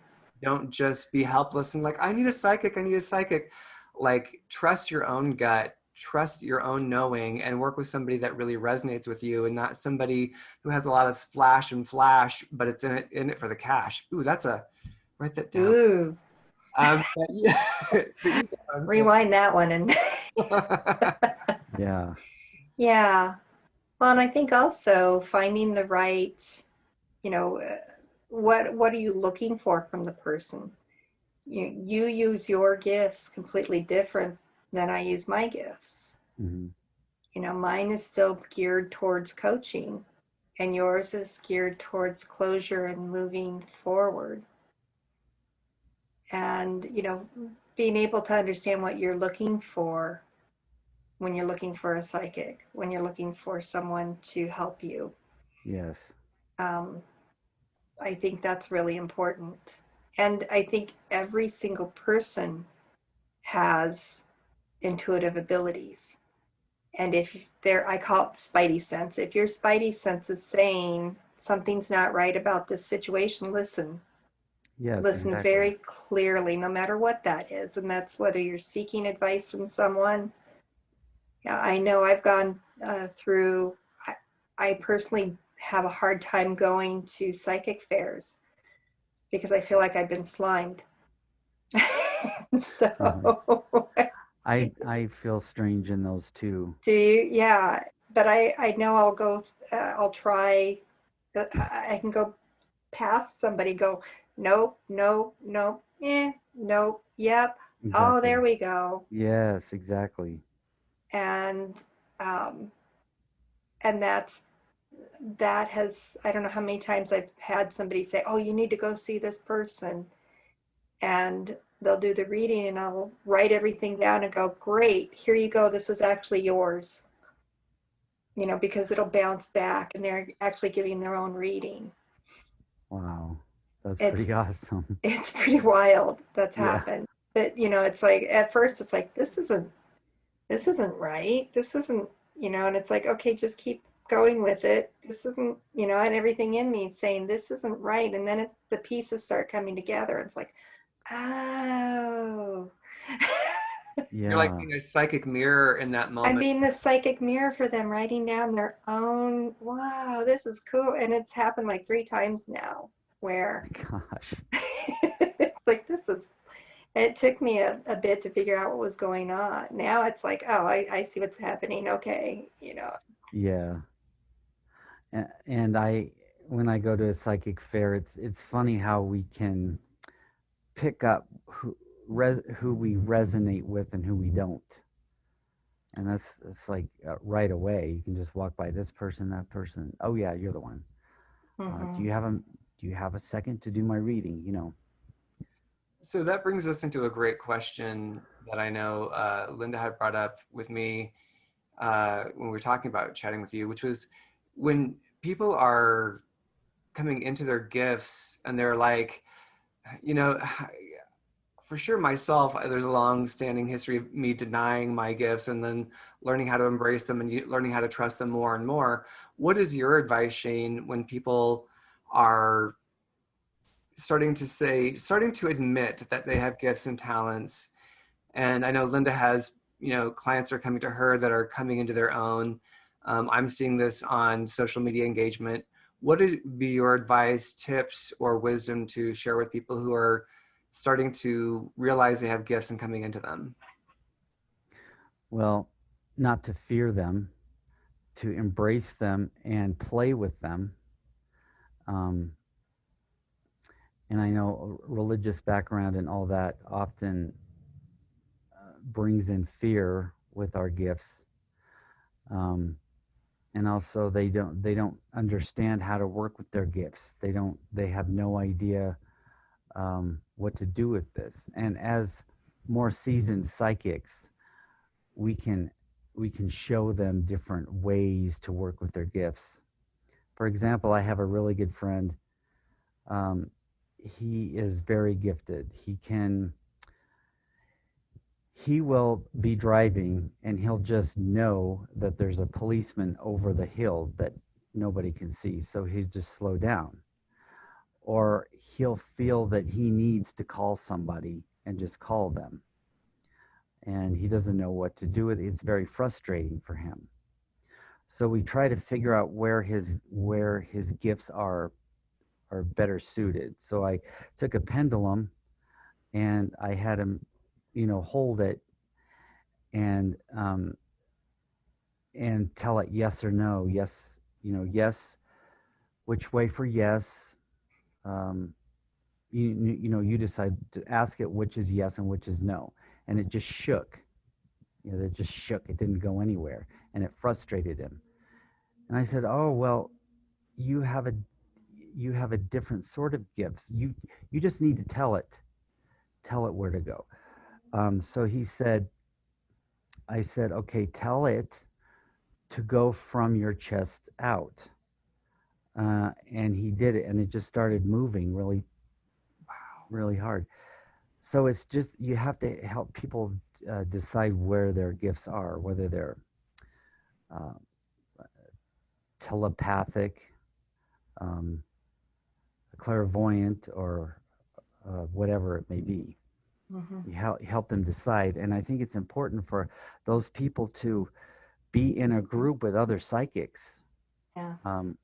Don't just be helpless and like, I need a psychic, I need a psychic. Like, trust your own gut, trust your own knowing, and work with somebody that really resonates with you and not somebody who has a lot of splash and flash, but it's in it for the cash. Ooh, write that down. Ooh. But yeah, but you go on, so. Rewind that one and Yeah. yeah. Well, and I think also finding the right, you know, what are you looking for from the person? You use your gifts completely different than I use my gifts. Hmm. You know, mine is still geared towards coaching, and yours is geared towards closure and moving forward. And, you know, being able to understand what you're looking for when you're looking for a psychic, when you're looking for someone to help you. Yes. Um, I think that's really important. And I think every single person has intuitive abilities. And if they're, I call it spidey sense. If your spidey sense is saying something's not right about this situation, listen. Yes, Listen exactly. very clearly, no matter what that is. And that's whether you're seeking advice from someone. Yeah, I know I've gone through, I personally have a hard time going to psychic fairs because I feel like I've been slimed. So, I feel strange in those too. do you? Yeah, but I know I'll go, I'll try, I can go past somebody, go, nope, nope, nope, nope, yep, oh, Exactly. there we go. Yes, exactly. And, um, and that has, I don't know how many times I've had somebody say, oh, you need to go see this person. And they'll do the reading and I'll write everything down and go, great, here you go. This was actually yours, you know, because it'll bounce back and they're actually giving their own reading. Wow. That's It's, pretty awesome. it's pretty wild that's Yeah. happened. But, you know, it's like, at first it's like, this isn't right. This isn't, you know, and it's like, okay, just keep going with it. This isn't, you know, and everything in me is saying this isn't right. And then the pieces start coming together. It's like, oh, You're like Yeah. being a psychic mirror in that I'm moment. being the psychic mirror for them, writing down their own, wow, this is cool. And it's happened like 3 times now where Gosh. it's like, this is, it took me a bit to figure out what was going on. Now it's like, oh, I see what's happening. Okay, you know. Yeah. And I when I go to a psychic fair, it's funny how we can pick up who we resonate with and who we don't. And that's it's like right away. You can just walk by this person, that person. Oh yeah, you're the one. Mm-hmm. Do you have a second to do my reading? You know. So that brings us into a great question that I know Linda had brought up with me when we were talking about chatting with you, which was when people are coming into their gifts and they're like, you know, for sure myself, there's a long standing history of me denying my gifts and then learning how to embrace them and learning how to trust them more and more. What is your advice, Shane, when people are starting to admit that they have gifts and talents? And I know Linda has, you know, clients are coming to her that are coming into their own. I'm seeing this on social media engagement. What would be your advice, tips, or wisdom to share with people who are starting to realize they have gifts and coming into them? Well, not to fear them, to embrace them and play with them. Um, and I know religious background and all that often brings in fear with our gifts. Um, and also they don't understand how to work with their gifts. They have no idea what to do with this. And as more seasoned psychics, we can we can show them different ways to work with their gifts. For example, I have a really good friend. Um, he is very gifted. He will be driving and he'll just know that there's a policeman over the hill that nobody can see. So he'll just slow down. Or he'll feel that he needs to call somebody and just call them. And he doesn't know what to do with it. It's very frustrating for him. So we try to figure out where his gifts are better suited. So I took a pendulum and I had him, hold it and tell it yes or no. Yes, yes, which way for yes. Um, you decide to ask it which is yes and which is no, and it just shook. It just shook. It didn't go anywhere, and it frustrated him. And I said, "Oh well, you have a you have a different sort of gifts. You just need to tell it where to go." So he said, I said, "Okay, tell it to go from your chest out." And he did it, and it just started moving really, really hard. So it's just you have to help people decide where their gifts are, whether they're uh, telepathic, um, clairvoyant, or whatever it may be. Mm-hmm. You help them decide, and I think it's important for those people to be in a group with other psychics, Yeah. um,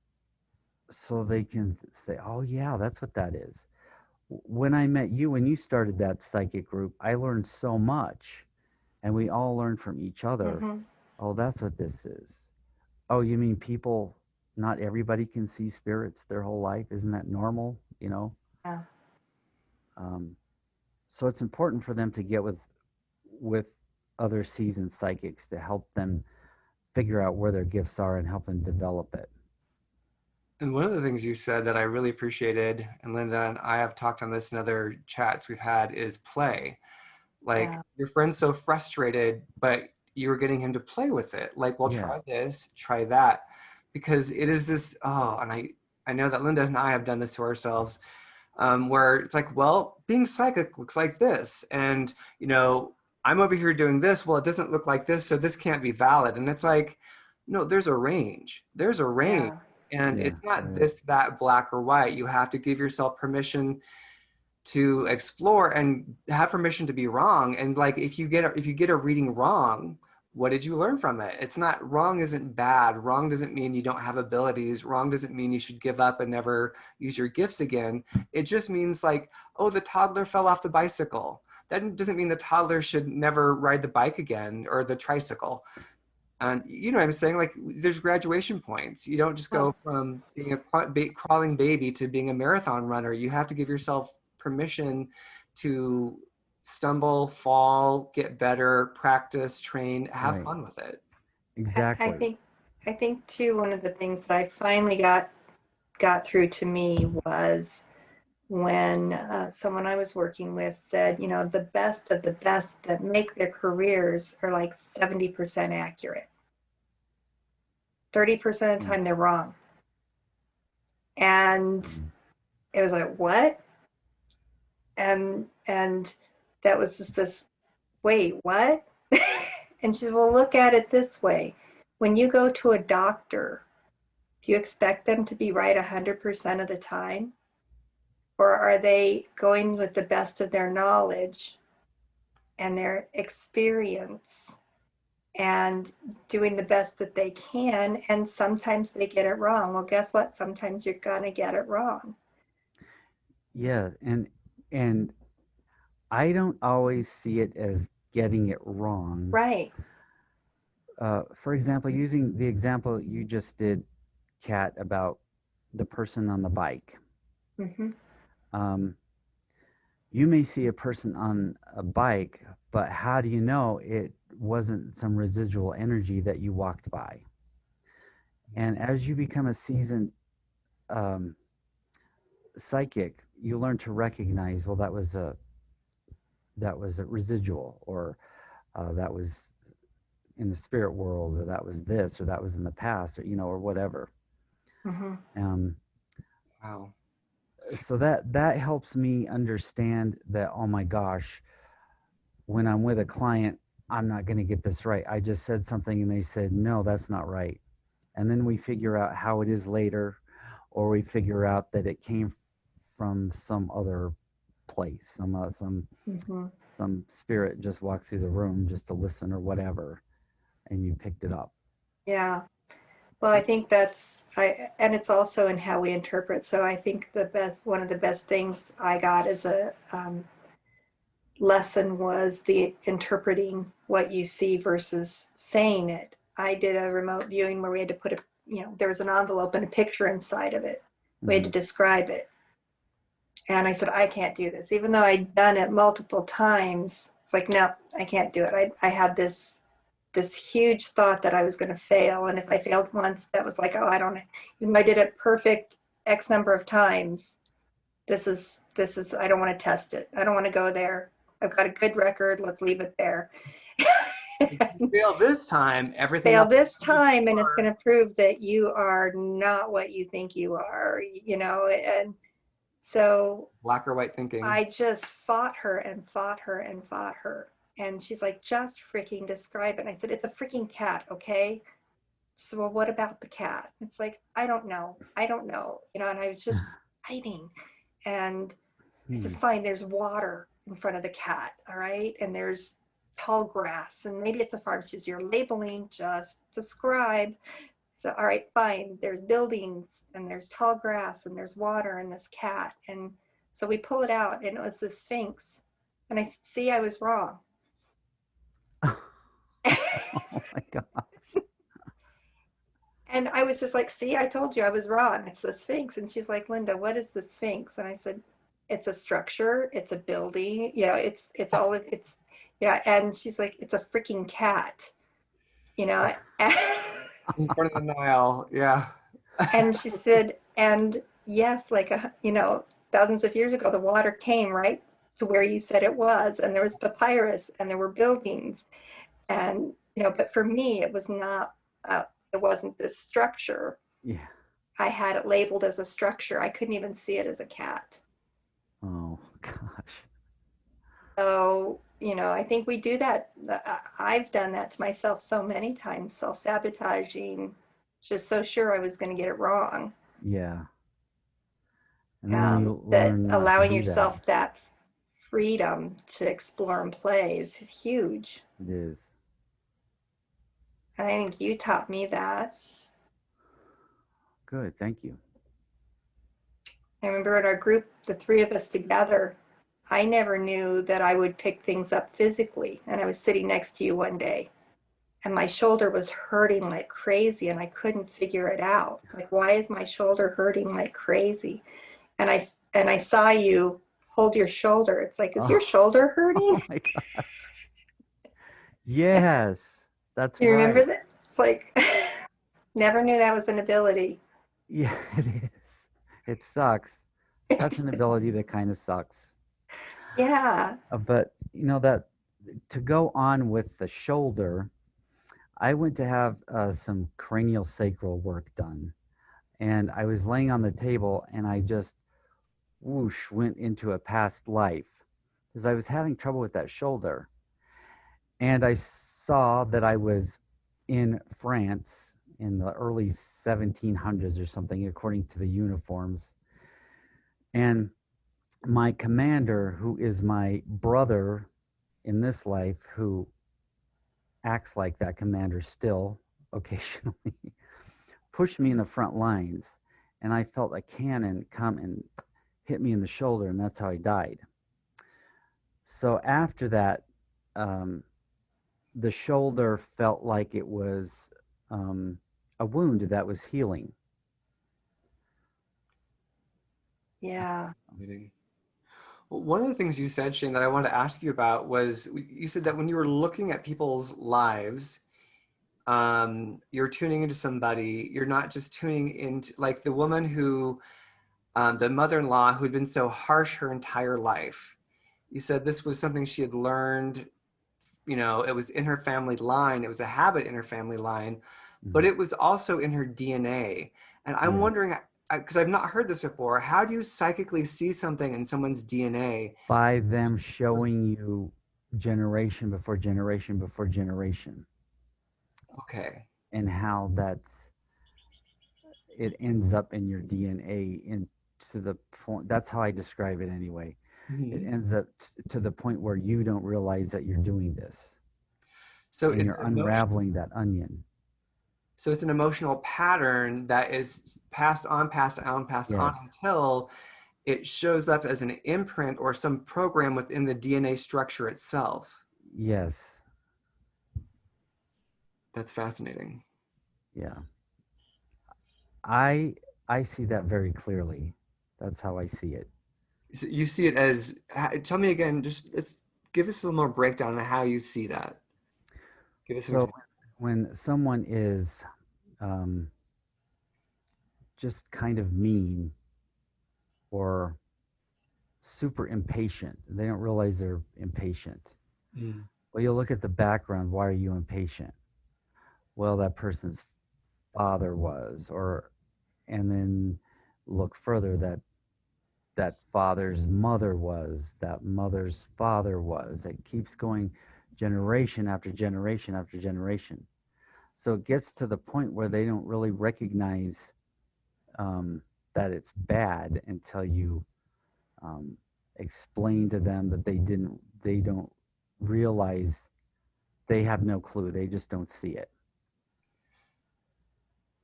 so they can say, "Oh yeah, that's what that is." When I met you, when you started that psychic group, I learned so much, and we all learn from each other. Mm-hmm. Oh, that's what this is. Oh, you mean people? Not everybody can see spirits their whole life. Isn't that normal? Yeah. Um, so it's important for them to get with other seasoned psychics to help them figure out where their gifts are and help them develop it. And one of the things you said that I really appreciated, and Linda and I have talked on this in other chats we've had, is play. Like Yeah. your friend's so frustrated, but you were getting him to play with it. Like, well, Yeah, try this, try that, because it is this. Oh, and I know that Linda and I have done this to ourselves, where it's like, well, being psychic looks like this, and I'm over here doing this. Well, it doesn't look like this, so this can't be valid. And it's like, no, there's a range. There's a range. Yeah. And yeah, it's not there is. this, that, black or white. You have to give yourself permission to explore and have permission to be wrong. And like if you get a reading wrong, what did you learn from it? It's not wrong isn't bad. Wrong doesn't mean you don't have abilities. Wrong doesn't mean you should give up and never use your gifts again. It just means like, oh, the toddler fell off the bicycle. That doesn't mean the toddler should never ride the bike again or the tricycle. And you know what I'm saying? Like there's graduation points. You don't just go Oh, from being a crawling baby to being a marathon runner. You have to give yourself permission to stumble, fall, get better, practice, train, have Right, fun with it. I exactly. think too, one of the things that I finally got through to me was when someone I was working with said, the best of the best that make their careers are like 70% accurate. 30% of the Mm, time they're wrong. And mm, it was like, what? And that was just this, wait, what? And she said, well, look at it this way. When you go to a doctor, do you expect them to be right 100% of the time? Or are they going with the best of their knowledge and their experience and doing the best that they can? And sometimes they get it wrong. Well, guess what? Sometimes you're going to get it wrong. yeah, and I don't always see it as getting it wrong. Right. For example, using the example you just did, Kat, about the person on the bike. Mm-hmm. Um, you may see a person on a bike, but how do you know it wasn't some residual energy that you walked by? And as you become a seasoned um, psychic, you learn to recognize, well, that was a residual, or that was in the spirit world, or that was this, or that was in the past, or or whatever. Mm-hmm. Um, Wow. so that helps me understand that, oh my gosh, when I'm with a client, I'm not going to get this right. I just said something and they said, no, that's not right. And then we figure out how it is later, or we figure out that it came from some other place, Mm-hmm. some spirit just walked through the room just to listen or whatever, and you picked it up. Yeah. Well, I think and it's also in how we interpret. So I think one of the best things I got is lesson was the interpreting what you see versus saying it. I did a remote viewing where we had to put there was an envelope and a picture inside of it. We had to describe it. And I said, I can't do this. Even though I'd done it multiple times, it's like, no, I can't do it. I had this huge thought that I was going to fail. And if I failed once, that was like, oh, I don't, even though I did it perfect X number of times, this is, I don't want to test it. I don't want to go there. I've got a good record. Let's leave it there. If you fail this time, everything Fail else this time, and it's going to prove that you are not what you think you are, and so black or white thinking. I just fought her and fought her and fought her. And she's like, just freaking describe it. And I said, it's a freaking cat, okay? So, well, what about the cat? It's like, I don't know. And I was just fighting. And I said, fine, there's water in front of the cat, all right? And there's tall grass, and maybe it's a farm. She's, you're labeling, just describe. So, all right, fine. There's buildings, and there's tall grass, and there's water, and this cat. And so we pull it out, and it was the Sphinx. And I see I was wrong. Oh my God. And I was just like, see, I told you I was wrong. It's the Sphinx. And she's like, Linda, what is the Sphinx? And I said, it's a structure. It's a building. It's all, yeah. And she's like, it's a freaking cat, In front of the Nile, yeah. And she said, and yes, like, thousands of years ago, the water came right to where you said it was. And there was papyrus and there were buildings. And, but for me, it was not, it wasn't this structure. Yeah. I had it labeled as a structure. I couldn't even see it as a cat. Oh gosh. So, I think we do that. I've done that to myself so many times, self-sabotaging, just so sure I was going to get it wrong. Yeah. And then when you That learn not allowing to do yourself that freedom to explore and play is huge. it is. And I think you taught me that. Good. Thank you. I remember in our group, the three of us together, I never knew that I would pick things up physically. And I was sitting next to you one day, and my shoulder was hurting like crazy, and I couldn't figure it out. Like, why is my shoulder hurting like crazy? And I saw you hold your shoulder. It's like, is your shoulder hurting? Oh my God. Yes, that's You right. remember that? It's like, never knew that was an ability. Yeah, it is. It sucks. That's an ability that kind of sucks. Yeah. But that to go on with the shoulder, I went to have some cranial sacral work done, and I was laying on the table, and I just whoosh went into a past life because I was having trouble with that shoulder, and I saw that I was in France in the early 1700s or something, according to the uniforms, and my commander, who is my brother in this life, who acts like that commander still occasionally, pushed me in the front lines, and I felt a cannon come and hit me in the shoulder, and that's how I died. So after that, the shoulder felt like it was a wound that was healing. Yeah. Well, one of the things you said, Shane, that I wanted to ask you about was you said that when you were looking at people's lives, you're tuning into somebody. You're not just tuning into, like, the woman who, the mother-in-law who had been so harsh her entire life. You said this was something she had learned, it was in her family line. It was a habit in her family line, but it was also in her DNA. And I'm wondering, because I've not heard this before, how do you psychically see something in someone's DNA? By them showing you generation before generation before generation. Okay. And how it ends up in your DNA to the point, that's how I describe it anyway. It ends up to the point where you don't realize that you're doing this. So you're unraveling that onion. So it's an emotional pattern that is passed on until it shows up as an imprint or some program within the DNA structure itself. Yes. That's fascinating. Yeah. I I see that very clearly. That's how I see it. So you see it as, tell me again, just let's give us a little more breakdown on how you see that. Give us an So example. when someone is um, just kind of mean or super impatient, they don't realize they're impatient. Mm. Well, you'll look at the background. Why are you impatient? Well, that person's father was, or and then look further, that father's mother was, that mother's father was. It keeps going generation after generation after generation. So it gets to the point where they don't really recognize that it's bad until you um, explain to them that they don't realize, they have no clue. They just don't see it.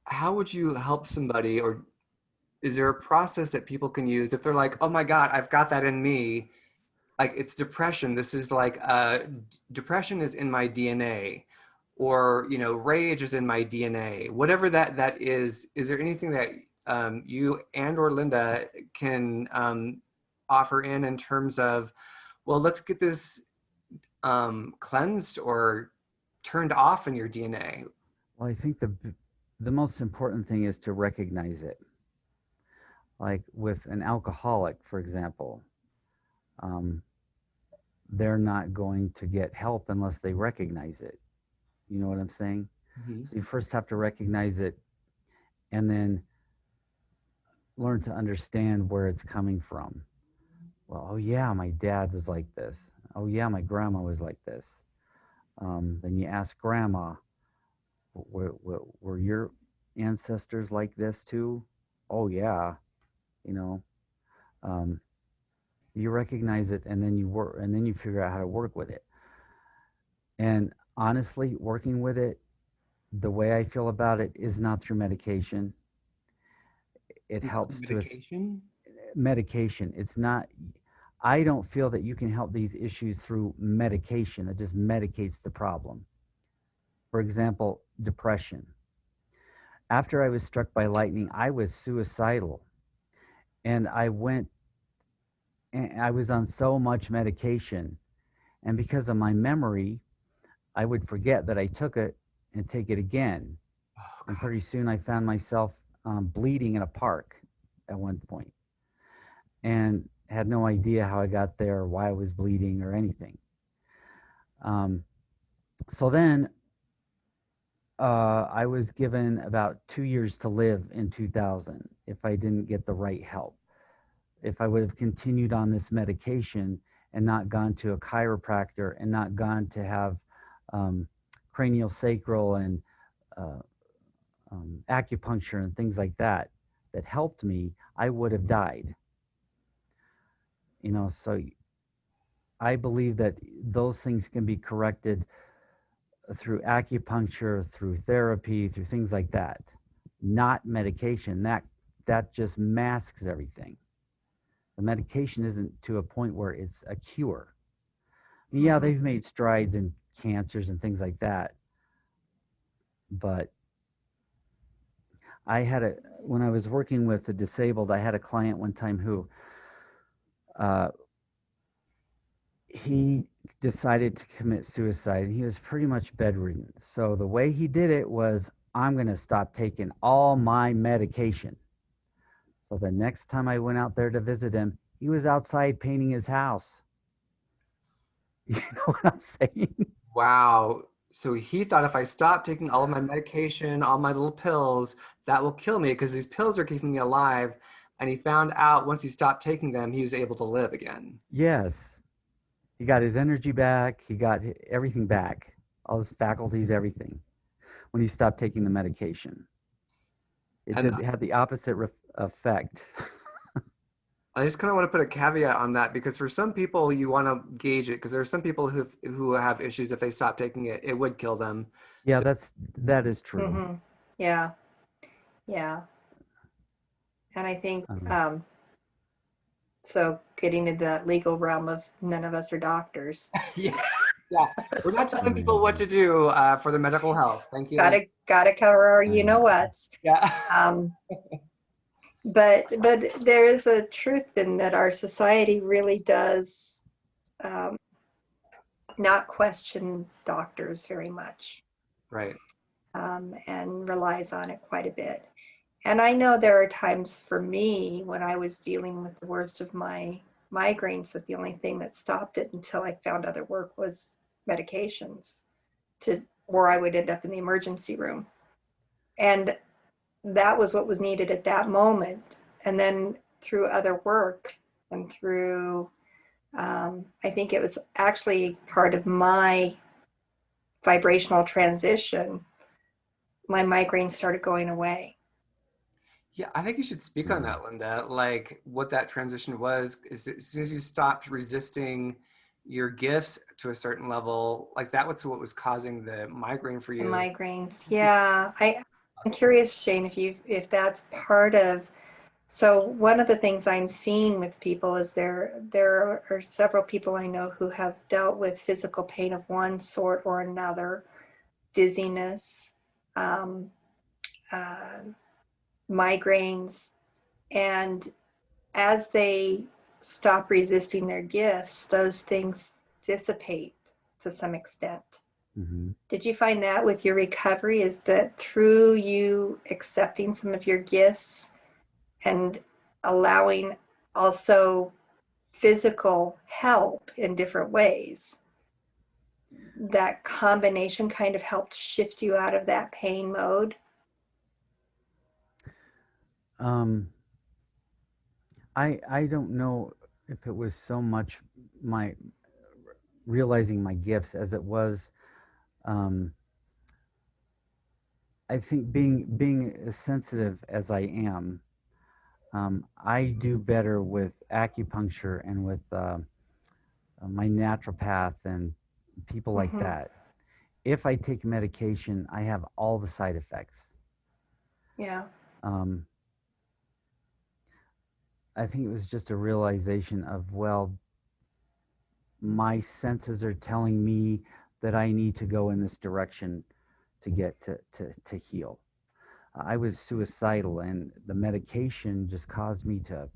How would you help somebody, or is there a process that people can use if they're like, oh my God, I've got that in me? Like it's depression. This is like depression is in my DNA, or rage is in my DNA. Whatever that is. Is there anything that you and or Linda can offer in terms of, well, let's get this cleansed or turned off in your DNA? Well, I think the most important thing is to recognize it. Like with an alcoholic, for example, um, they're not going to get help unless they recognize it. You know what I'm saying? Mhm. So you first have to recognize it, and then learn to understand where it's coming from. Well, oh yeah, my dad was like this. Oh yeah, my grandma was like this. Then you ask grandma, were your ancestors like this too? Oh yeah, you know. Um, you recognize it, and then you work, and then you figure out how to work with it. And honestly, working with it, the way I feel about it is not through medication. It Not helps to us. medication. Medication. It's not. I don't feel that you can help these issues through medication. It just medicates the problem. For example, depression. After I was struck by lightning, I was suicidal, and I was on so much medication, and because of my memory, I would forget that I took it and take it again. Oh And God. pretty soon I found myself bleeding in a park at one point, and had no idea how I got there, or why I was bleeding, or anything. Um, so then I was given about 2 years to live in 2000 if I didn't get the right help. If I would have continued on this medication and not gone to a chiropractor and not gone to have um, cranial sacral and uh, acupuncture and things like that that helped me, I would have died. So I believe that those things can be corrected through acupuncture, through therapy, through things like that, not medication. That just masks everything. The medication isn't to a point where it's a cure. Yeah, Mhm. they've made strides in cancers and things like that, but when I was working with the disabled, I had a client one time who uh, he decided to commit suicide. He was pretty much bedridden. So the way he did it was, I'm going to stop taking all my medication. So the next time I went out there to visit him, he was outside painting his house. You know what I'm saying? Wow. So he thought if I stop taking all of my medication, all my little pills, that will kill me because these pills are keeping me alive. And he found out once he stopped taking them, he was able to live again. Yes. He got his energy back. He got everything back, all his faculties, everything, when he stopped taking the medication. It And did have the opposite effect. I just kind of want to put a caveat on that because for some people you want to gauge it because there are some people who have issues if they stop taking it, it would kill them. Yeah, So that is true. Mhm. Yeah. Yeah. And I think Um, So getting into that legal realm of none of us are doctors. Yes. Yeah. We're not telling people what to do for their medical health. Thank you, Lynn. Gotta cover our you know whats. Yeah. Um, but there is a truth in that our society really does um, not question doctors very much, Right. and relies on it quite a bit. And I know there are times for me when I was dealing with the worst of my migraines that the only thing that stopped it until I found other work was medications, to where I would end up in the emergency room. And that was what was needed at that moment. And then through other work and through, I think it was actually part of my vibrational transition, my migraine started going away. Yeah, I think you should speak on that, Linda. Like what that transition was, is as soon as you stopped resisting your gifts to a certain level, like that was what was causing the migraine for The you. migraines, yeah. I'm curious, Shane, if that's part of. So one of the things I'm seeing with people is there are several people I know who have dealt with physical pain of one sort or another, dizziness, um, uh, migraines, and as they stop resisting their gifts, those things dissipate to some extent. Mm-hmm. Did you find that with your recovery? Is that through you accepting some of your gifts and allowing also physical help in different ways, that combination kind of helped shift you out of that pain mode? Um, I don't know if it was so much my realizing my gifts as it was. Um, I think being as sensitive as I am, I do better with acupuncture and with my naturopath and people like Mm-hmm. that. If I take medication, I have all the side effects. Yeah. Um, I think it was just a realization of, well, my senses are telling me that I need to go in this direction to get to heal. I was suicidal, and the medication just caused me to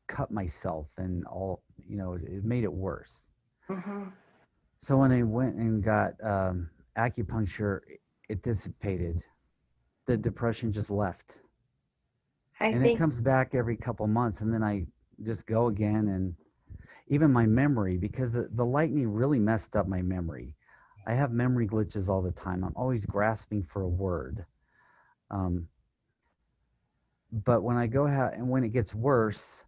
cut myself, and all, it made it worse. Mm-hmm. So when I went and got acupuncture, it dissipated. The depression just left, I and it think comes back every couple months, and then I just go again. And even my memory, because the lightning really messed up my memory. I have memory glitches all the time. I'm always grasping for a word. Um, but when I go and when it gets worse,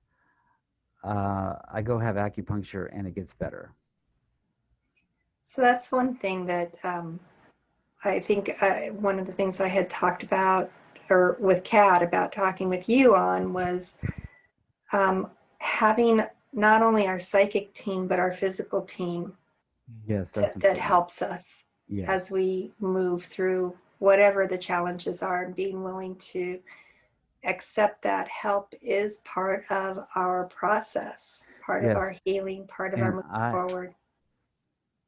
I go have acupuncture and it gets better. so. That's one thing that I think one of the things I had talked about, or with Kat about talking with you on, was having not only our psychic team but our physical team Yes, that's that important. helps us as Yes. we move through whatever the challenges are, and being willing to accept that help is part of our process, part of our Yes. healing, part of our And moving forward.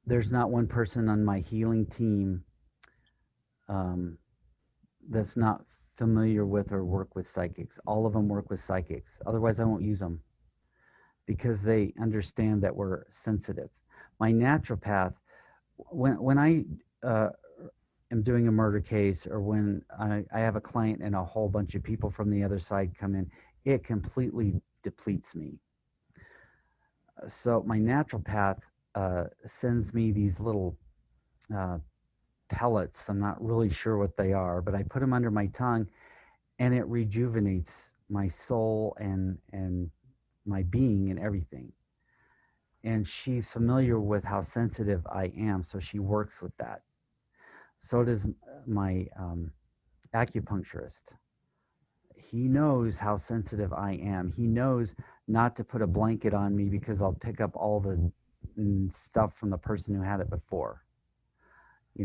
there's not one person on my healing team um, that's not familiar with or work with psychics. All of them work with psychics. Otherwise, I won't use them because they understand that we're sensitive. My naturopath, when I uh, am doing a murder case, or when I have a client and a whole bunch of people from the other side come in, it completely depletes me. So my naturopath sends me these little uh, pellets. I'm not really sure what they are, but I put them under my tongue, and it rejuvenates my soul and my being and everything. And she's familiar with how sensitive I am, so she works with that. So does my acupuncturist. He knows how sensitive I am. He knows not to put a blanket on me because I'll pick up all the stuff from the person who had it before.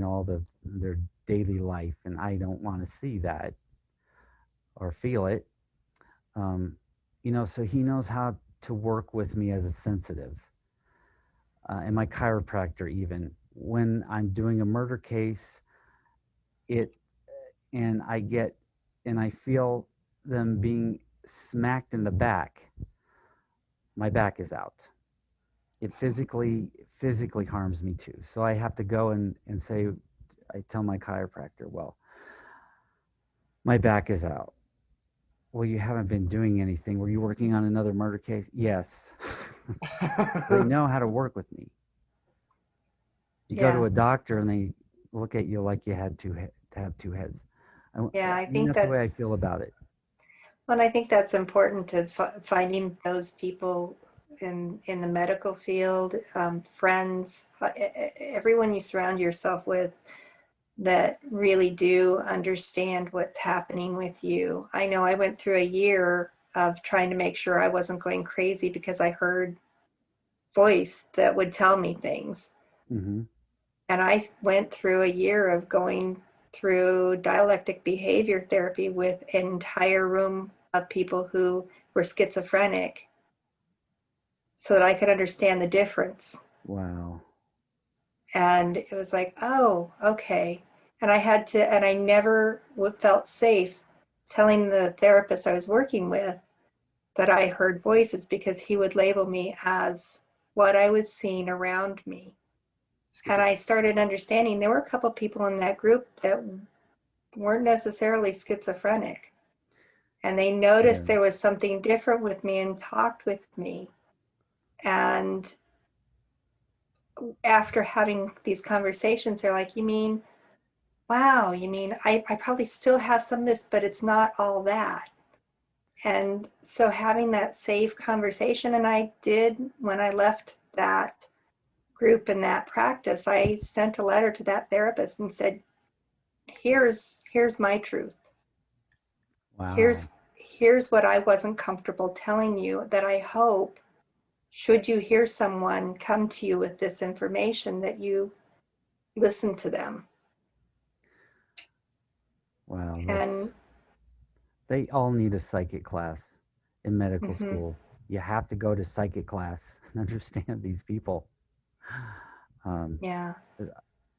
All their daily life, and I don't want to see that or feel it. Um, so he knows how to work with me as a sensitive, and my chiropractor even. When I'm doing a murder case, it and I get and I feel them being smacked in the back, my back is out. It physically harms me too. So I have to go and say, I tell my chiropractor, well, my back is out. Well, you haven't been doing anything. Were you working on another murder case? Yes. They know how to work with me. You go to Yeah. a doctor and they look at you like you had to have two heads. Yeah, I I mean, think that's the way I that's, feel about it. well, I think that's important to finding those people in the medical field, friends, everyone you surround yourself with that really do understand what's happening with you. I know I went through a year of trying to make sure I wasn't going crazy because I heard voice that would tell me things. Mm-hmm. And I went through a year of going through dialectic behavior therapy with an entire room of people who were schizophrenic so that I could understand the difference. Wow. And it was like, oh, okay. And I never felt safe telling the therapist I was working with that I heard voices because he would label me as what I was seeing around me. And I started understanding there were a couple people in that group that weren't necessarily schizophrenic. And they Yeah. noticed there was something different with me and talked with me. And after having these conversations, they're like, you mean, wow, you mean, I probably still have some of this, but it's not all that. And so having that safe conversation, and I did when I left that group and that practice, I sent a letter to that therapist and said, here's my truth. Wow. Here's what I wasn't comfortable telling you that I hope, should you hear someone come to you with this information, that you listen to them. Wow. And They all need a psychic class in medical mhm, school. You have to go to psychic class and understand these people. Um, yeah,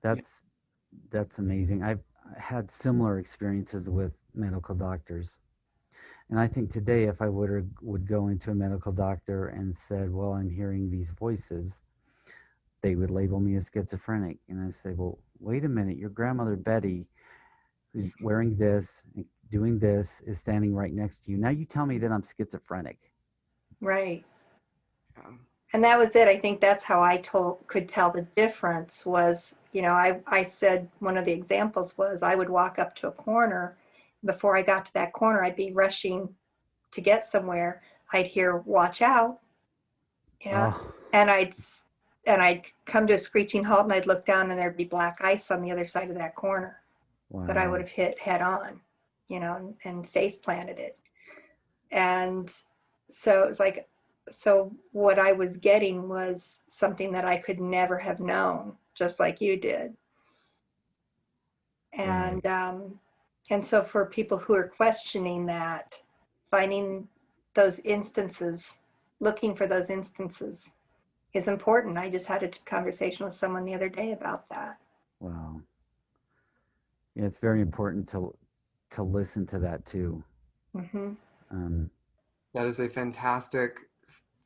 that's that's amazing. I've had similar experiences with medical doctors. And I think today, if I would go into a medical doctor and said, "Well, I'm hearing these voices," they would label me as schizophrenic. And I say, "Well, wait a minute. Your grandmother Betty, who's wearing this, and doing this, is standing right next to you. Now you tell me that I'm schizophrenic." right. And that was it. I think that's how I could tell the difference was, I said one of the examples was I would walk up to a corner. Before I got to that corner, I'd be rushing to get somewhere. I'd hear, watch out, you know, Oh, and I'd come to a screeching halt and I'd look down and there'd be black ice on the other side of that corner that I would wow. have hit head on, and face planted it. And so it was like, so what I was getting was something that I could never have known, just like you did. Right. And so for people who are questioning that, finding those instances, looking for those instances is important. I just had a conversation with someone the other day about that. Wow. Yeah, it's very important to listen to that too. Hmm. Um, That is a fantastic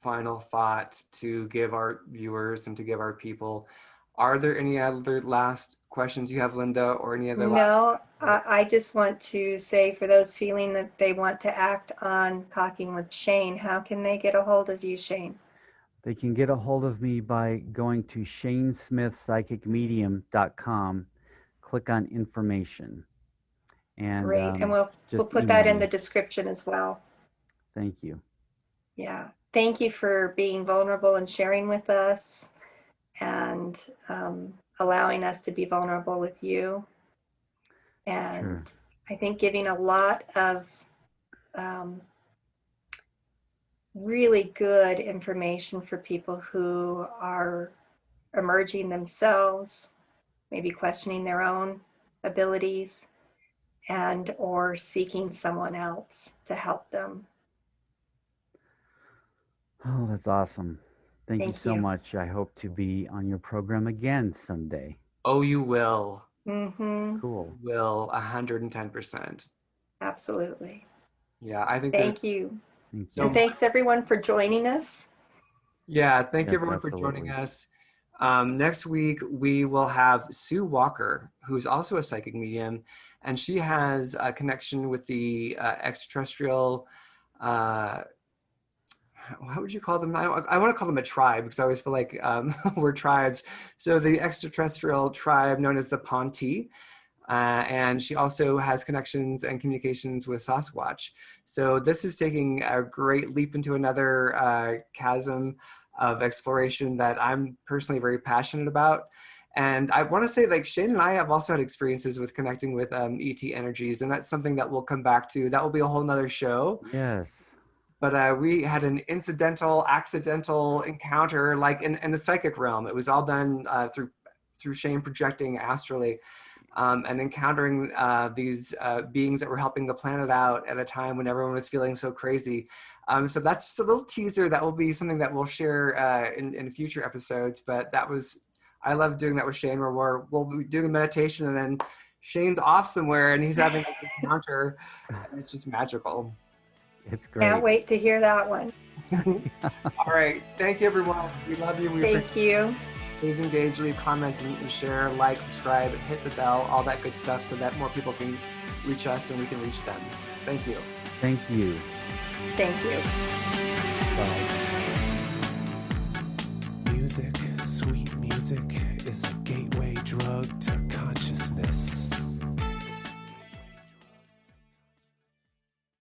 final thought to give our viewers and to give our people. Are there any other last questions you have, Linda, or any other last? No, I just want to say for those feeling that they want to act on Talking with Shane, how can they get a hold of you, Shane? they can get a hold of me by going to shanesmithpsychicmedium.com, click on information, and Great. And we'll just put that email in the me. description as well. Thank you. Yeah. Thank you for being vulnerable and sharing with us, and allowing us to be vulnerable with you. And Sure. I think giving a lot of um, really good information for people who are emerging themselves, maybe questioning their own abilities, and or seeking someone else to help them. Oh, that's awesome. Thank you Thank so you. much. I hope to be on your program again someday. Oh, you will. Mm-hmm. Cool. Will 110%. Absolutely. Yeah, I think there's Thank you. Thank so And you. much. thanks everyone for joining us. Yeah, thank you Yes, everyone for joining absolutely. us. Next week, we will have Sue Walker, who's also a psychic medium, and she has a connection with the extraterrestrial. Uh, how would you call them? I want to call them a tribe because I always feel like we're tribes. So the extraterrestrial tribe known as the Ponti. And she also has connections and communications with Sasquatch. So this is taking a great leap into another chasm of exploration that I'm personally very passionate about. And I want to say, like, Shane and I have also had experiences with connecting with ET energies, and that's something that we'll come back to. That will be a whole nother show. Yes. But we had an accidental encounter, like in the psychic realm. It was all done through Shane projecting astrally and encountering these beings that were helping the planet out at a time when everyone was feeling so crazy. So that's just a little teaser. That will be something that we'll share in future episodes. But I love doing that with Shane, where we'll be doing a meditation and then Shane's off somewhere and he's having an encounter, and it's just magical. It's Can't great. wait to hear that one. All right. Thank you, everyone. We love you. We appreciate Thank you. Please engage, leave comments, and share, like, subscribe, hit the bell, all that good stuff so that more people can reach us and we can reach them. Thank you. Thank you. Thank you. Bye. Music, sweet music is